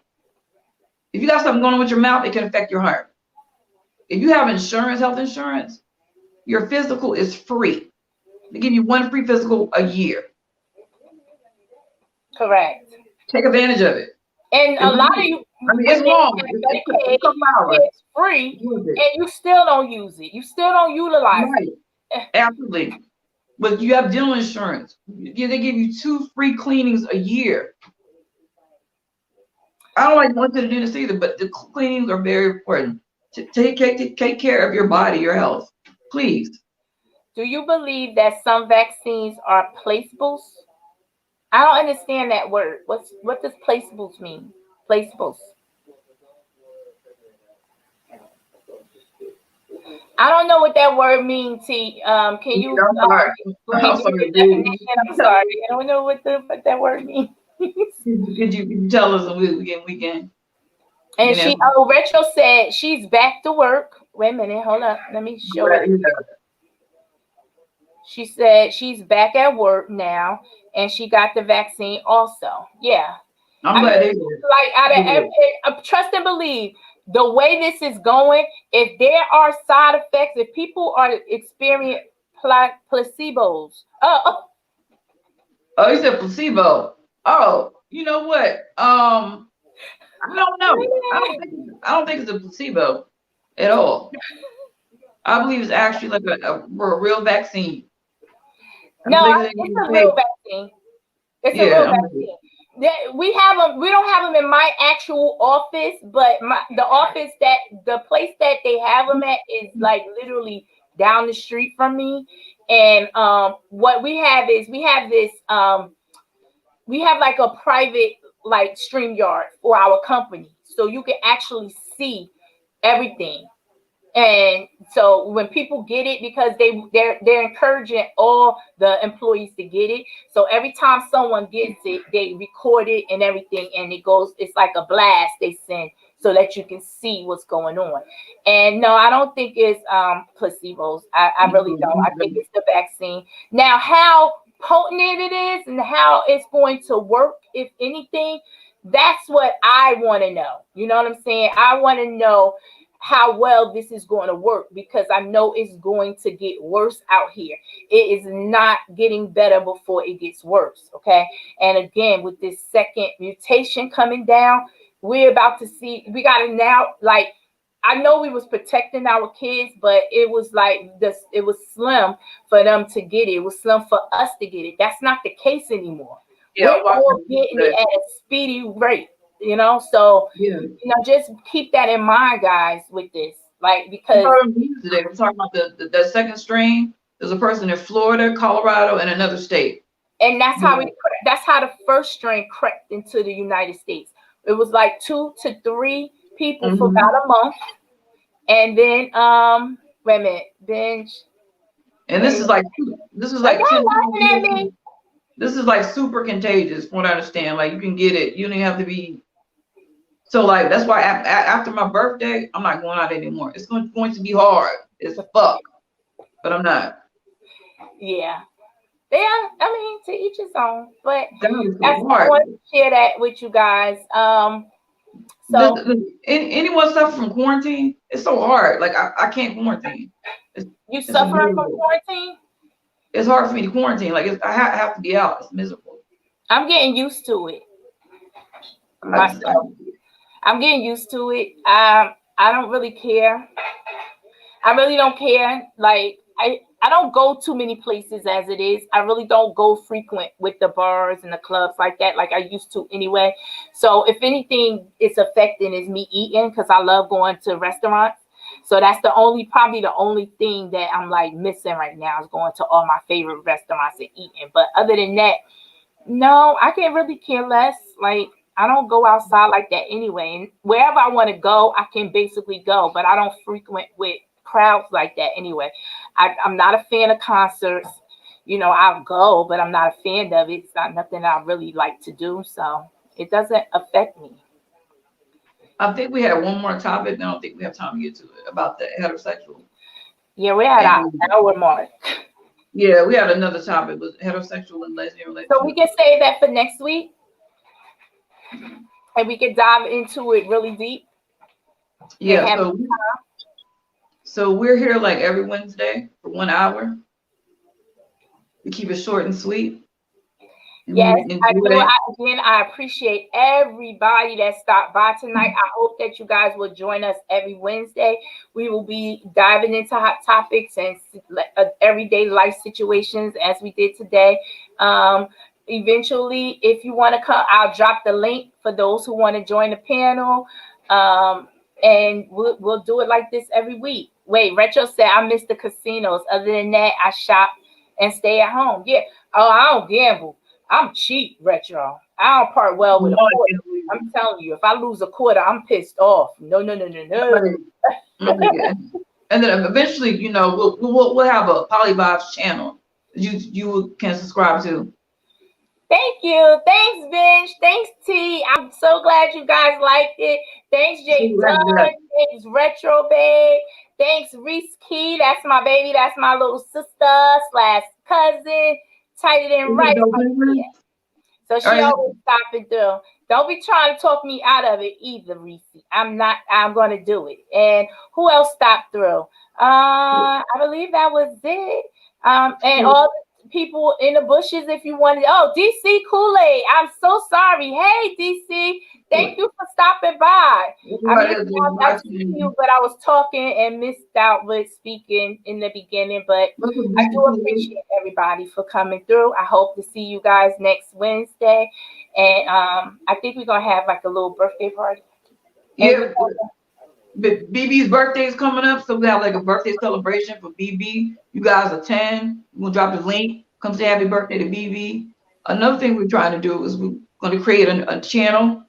If you got something going on with your mouth, it can affect your heart. If you have insurance, health insurance, your physical is free. They give you one free physical a year. Correct. Take advantage of it. And It a lot of really, you I mean, it's women long. have It's Medicaid, a couple hours. it's free, It's worth it. and you still don't use it. You still don't utilize Right. it. Absolutely. But you have dental insurance. They give you 2 free cleanings a year. I don't like going to the dentist either, but the cleanings are very important. To take care of your body, your health. Please. Do you believe that some vaccines are placeables? I don't understand that word. What does placeables mean? Placeables. I don't know what that word means. T. Can Yeah, you I'm sorry. explain? I'm Give me sorry, the dude. definition. I'm sorry. I don't know what that word means. Could you tell us and we can And she, answer? Rachel said she's back to work. Wait a minute, hold up. Let me show it. She said she's back at work now, and she got the vaccine also. Yeah, I'm I mean, glad they did. like out of Good. trust and believe. The way this is going, if there are side effects, if people are experiencing placebos, Oh, you said placebo. Oh, you know what? I don't know. I don't think it's a placebo at all. I believe it's actually like a real vaccine. I no, believe it's it's gonna a take. real vaccine. It's a real Yeah, I'm with you. vaccine. We have them. We don't have them in my actual office, but the office the place that they have them at is like literally down the street from me. And what we have is we have like a private like stream yard for our company, so you can actually see everything. And so when people get it, because they're encouraging all the employees to get it. So every time someone gets it, they record it and everything, and it goes. It's like a blast they send so that you can see what's going on. And no, I don't think it's placebos. I really don't. I think it's the vaccine. Now, how potent it is and how it's going to work, if anything, that's what I want to know. You know what I'm saying? I want to know how well this is going to work, because I know it's going to get worse out here. It is not getting better before it gets worse. Okay. And again, with this second mutation coming down, we're about to see, we got to now, like, I know we was protecting our kids, but it was like this, it was slim for them to get it. It was slim for us to get it. That's not the case anymore. Yeah, We're I'm all watching getting it today. at a speedy rate, so Yeah. just keep that in mind, guys, with this. Like, We because, heard on the news today. We're talking about the second strain. There's a person in Florida, Colorado, and another state. and Yeah. that's how the first strain crept into the United States. It was like 2 to 3 people for Hmm. about a month. And then, wait a minute, then, And wait, this is are like 10 y'all times laughing at more. me? This is like super contagious, from what I understand. Like you can get it. You don't even have to be. So like that's why after my birthday, I'm not going out anymore. It's going to be hard as fuck, but I'm not. Yeah. Yeah, I mean, to each his own. But God, it's that's so I hard. want to share that with you guys. So Anyone suffer from quarantine? It's so hard. Like I can't quarantine. It's, you it's suffering from miserable. quarantine? it's hard for me to quarantine. Like I have to be out. It's miserable. I'm getting used to it myself. I'm getting used to it. I don't really care. I really don't care. Like I don't go too many places as it is. I really don't go frequent with the bars and the clubs like that, like I used to anyway. So if anything it's affecting is me eating because I love going to restaurants. So that's probably the only thing that I'm like missing right now is going to all my favorite restaurants and eating. But other than that, no, I can't really care less. Like I don't go outside like that anyway. And wherever I want to go, I can basically go, but I don't frequent with crowds like that anyway. I'm not a fan of concerts. I'll go, but I'm not a fan of it. It's not nothing I really like to do, so it doesn't affect me. I think we had one more topic. I don't think we have time to get to it about the heterosexual. Yeah, we're at And our hour mark. yeah, we had another topic was heterosexual and lesbian So we relationships. can save that for next week, and we can dive into it really deep. Yeah, so we're here like every Wednesday for 1 hour. We keep it short and sweet. And Yes, we I do. enjoy. I appreciate everybody that stopped by tonight. I hope that you guys will join us every Wednesday. We will be diving into hot topics and everyday life situations as we did today. Eventually, if you want to come, I'll drop the link for those who want to join the panel. And we'll do it like this every week. Wait, Retro said I miss the casinos. Other than that, I shop and stay at home. Yeah. Oh, I don't gamble. I'm cheap, Retro. I don't part well with a quarter. I'm telling you, if I lose a quarter, I'm pissed off. No. And then eventually, we'll have a Vibez channel you can subscribe to. Thank you. Thanks, Vince. Thanks, T. I'm so glad you guys liked it. Thanks, Jay Dunn. Thanks, Retro Babe. Thanks, Reese Key. That's my baby. That's my little sister / cousin. Tighter than right. So she always stopping through. Don't be trying to talk me out of it either, Reese. I'm not. I'm going to do it. And who else stopped through? I believe that was it. And all the people in the bushes, if you wanted. Oh, DC Kool-Aid. I'm so sorry. Hey, DC. Thank you for stopping by. I see you, but I was talking and missed out with speaking in the beginning. But I do appreciate everybody for coming through. I hope to see you guys next Wednesday. And I think we're gonna have like a little birthday party. Yeah, but BB's birthday is coming up, so we have like a birthday celebration for BB. You guys attend. We'll drop the link. Come say happy birthday to BB. Another thing we're trying to do is we're going to create a channel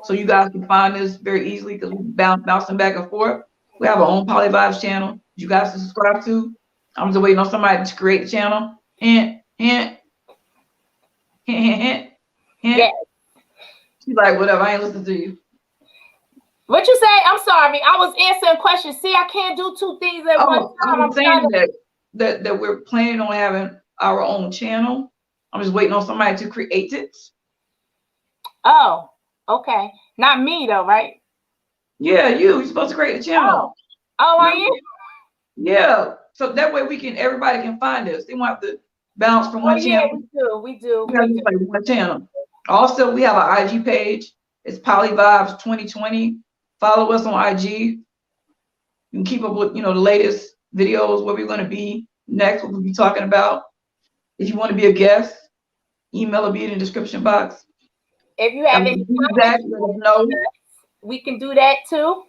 so you guys can find this very easily because we're bouncing back and forth. We have our own Vibez channel you guys can subscribe to. I'm just waiting on somebody to create the channel. Hint. Yeah. She's like, whatever, I ain't listening to you. What you say? I'm sorry. I was answering questions. See, I can't do two things at one time. I'm saying that we're planning on having our own channel. I'm just waiting on somebody to create it. Oh, okay. Not me though, right? Yeah, you're supposed to create a channel. Oh, I am? Yeah. So that way everybody can find us. They won't have to bounce from one channel. Yeah, we do. We have like one channel. Also, we have an IG page. It's Vibez 2020. Follow us on IG. You can keep up with the latest videos, where we're going to be next, what we'll be talking about. If you want to be a guest, email will be in the description box. If you have any comments, let us know. We can do that too.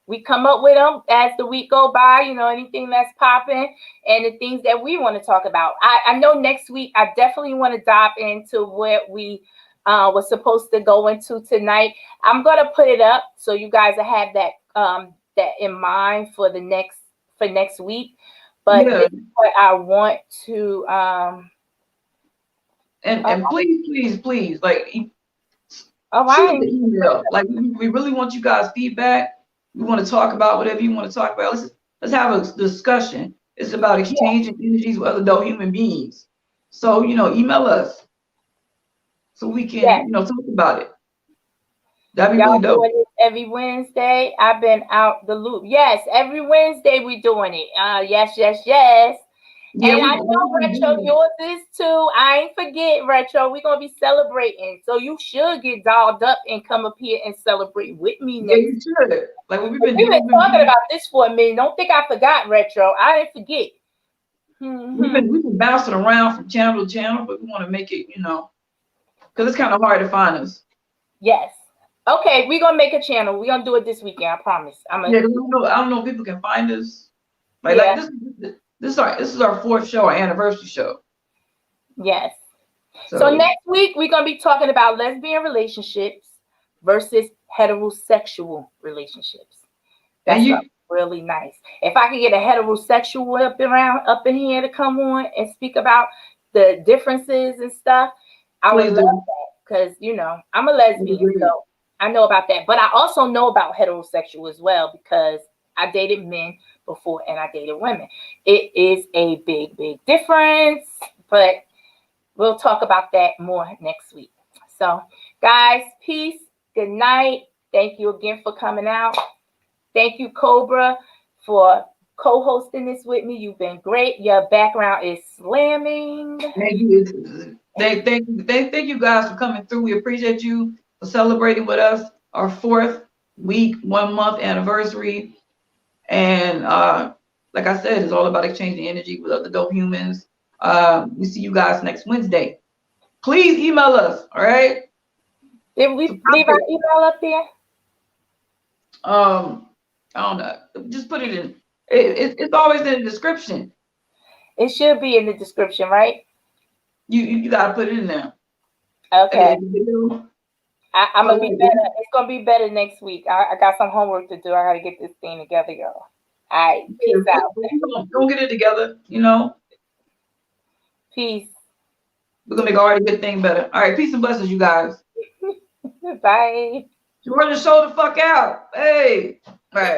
We come up with them as the week go by. Anything that's popping and the things that we want to talk about. I know next week I definitely want to dive into what we was supposed to go into tonight. I'm gonna put it up so you guys will have that in mind for next week. But this is what I want to and please, like, all right. Shoot the email. Like, we really want you guys' feedback. We want to talk about whatever you want to talk about. Let's have a discussion. It's about exchanging energies with other adult human beings. So email us so we can talk about it. That'd be really dope. Every Wednesday. I've been out the loop. Yes, every Wednesday we're doing it. Yes. Yeah, And we I gonna know Retro, yours is too. I ain't forget Retro. We're gonna be celebrating. So you should get dolled up and come up here and celebrate with me yeah, next. you should. Like we've We've been been doing, talking about this for a minute. Don't think I forgot Retro. I didn't forget. we've been bouncing around from channel to channel, but we want to make it, because it's kind of hard to find us. Yes. Okay, we're gonna make a channel. We're gonna do it this weekend. I promise. Yeah, 'cause I don't know if people can find us. Like, Yeah. this is our fourth show, our anniversary show. Yes. So So next week we're gonna be talking about lesbian relationships versus heterosexual relationships. That's really nice. If I could get a heterosexual up in here to come on and speak about the differences and stuff, I would love that because I'm a lesbian, so I know about that. But I also know about heterosexual as well because I dated men before and I dated women. It is a big, big difference, but we'll talk about that more next week. So, guys, peace. Good night. Thank you again for coming out. Thank you, Cobra, for co-hosting this with me. You've been great. Your background is slamming. thank you. Thank you guys for coming through. We appreciate you for celebrating with us our 4th week, 1 month anniversary. And like I said, it's all about exchanging energy with other dope humans. We see you guys next Wednesday. Please email us, all right? Did we leave our email up there? I don't know. Just put it in. It's always in the description. It should be in the description, right? You gotta put it in there. Okay. I'm gonna be better. It's gonna be better next week. I got some homework to do. I gotta get this thing together, y'all. All right. Peace out. Don't get it together, Peace. We're gonna make already good thing better. All right, peace and blessings, you guys. Bye. Jordan, show the fuck out. Hey. All right.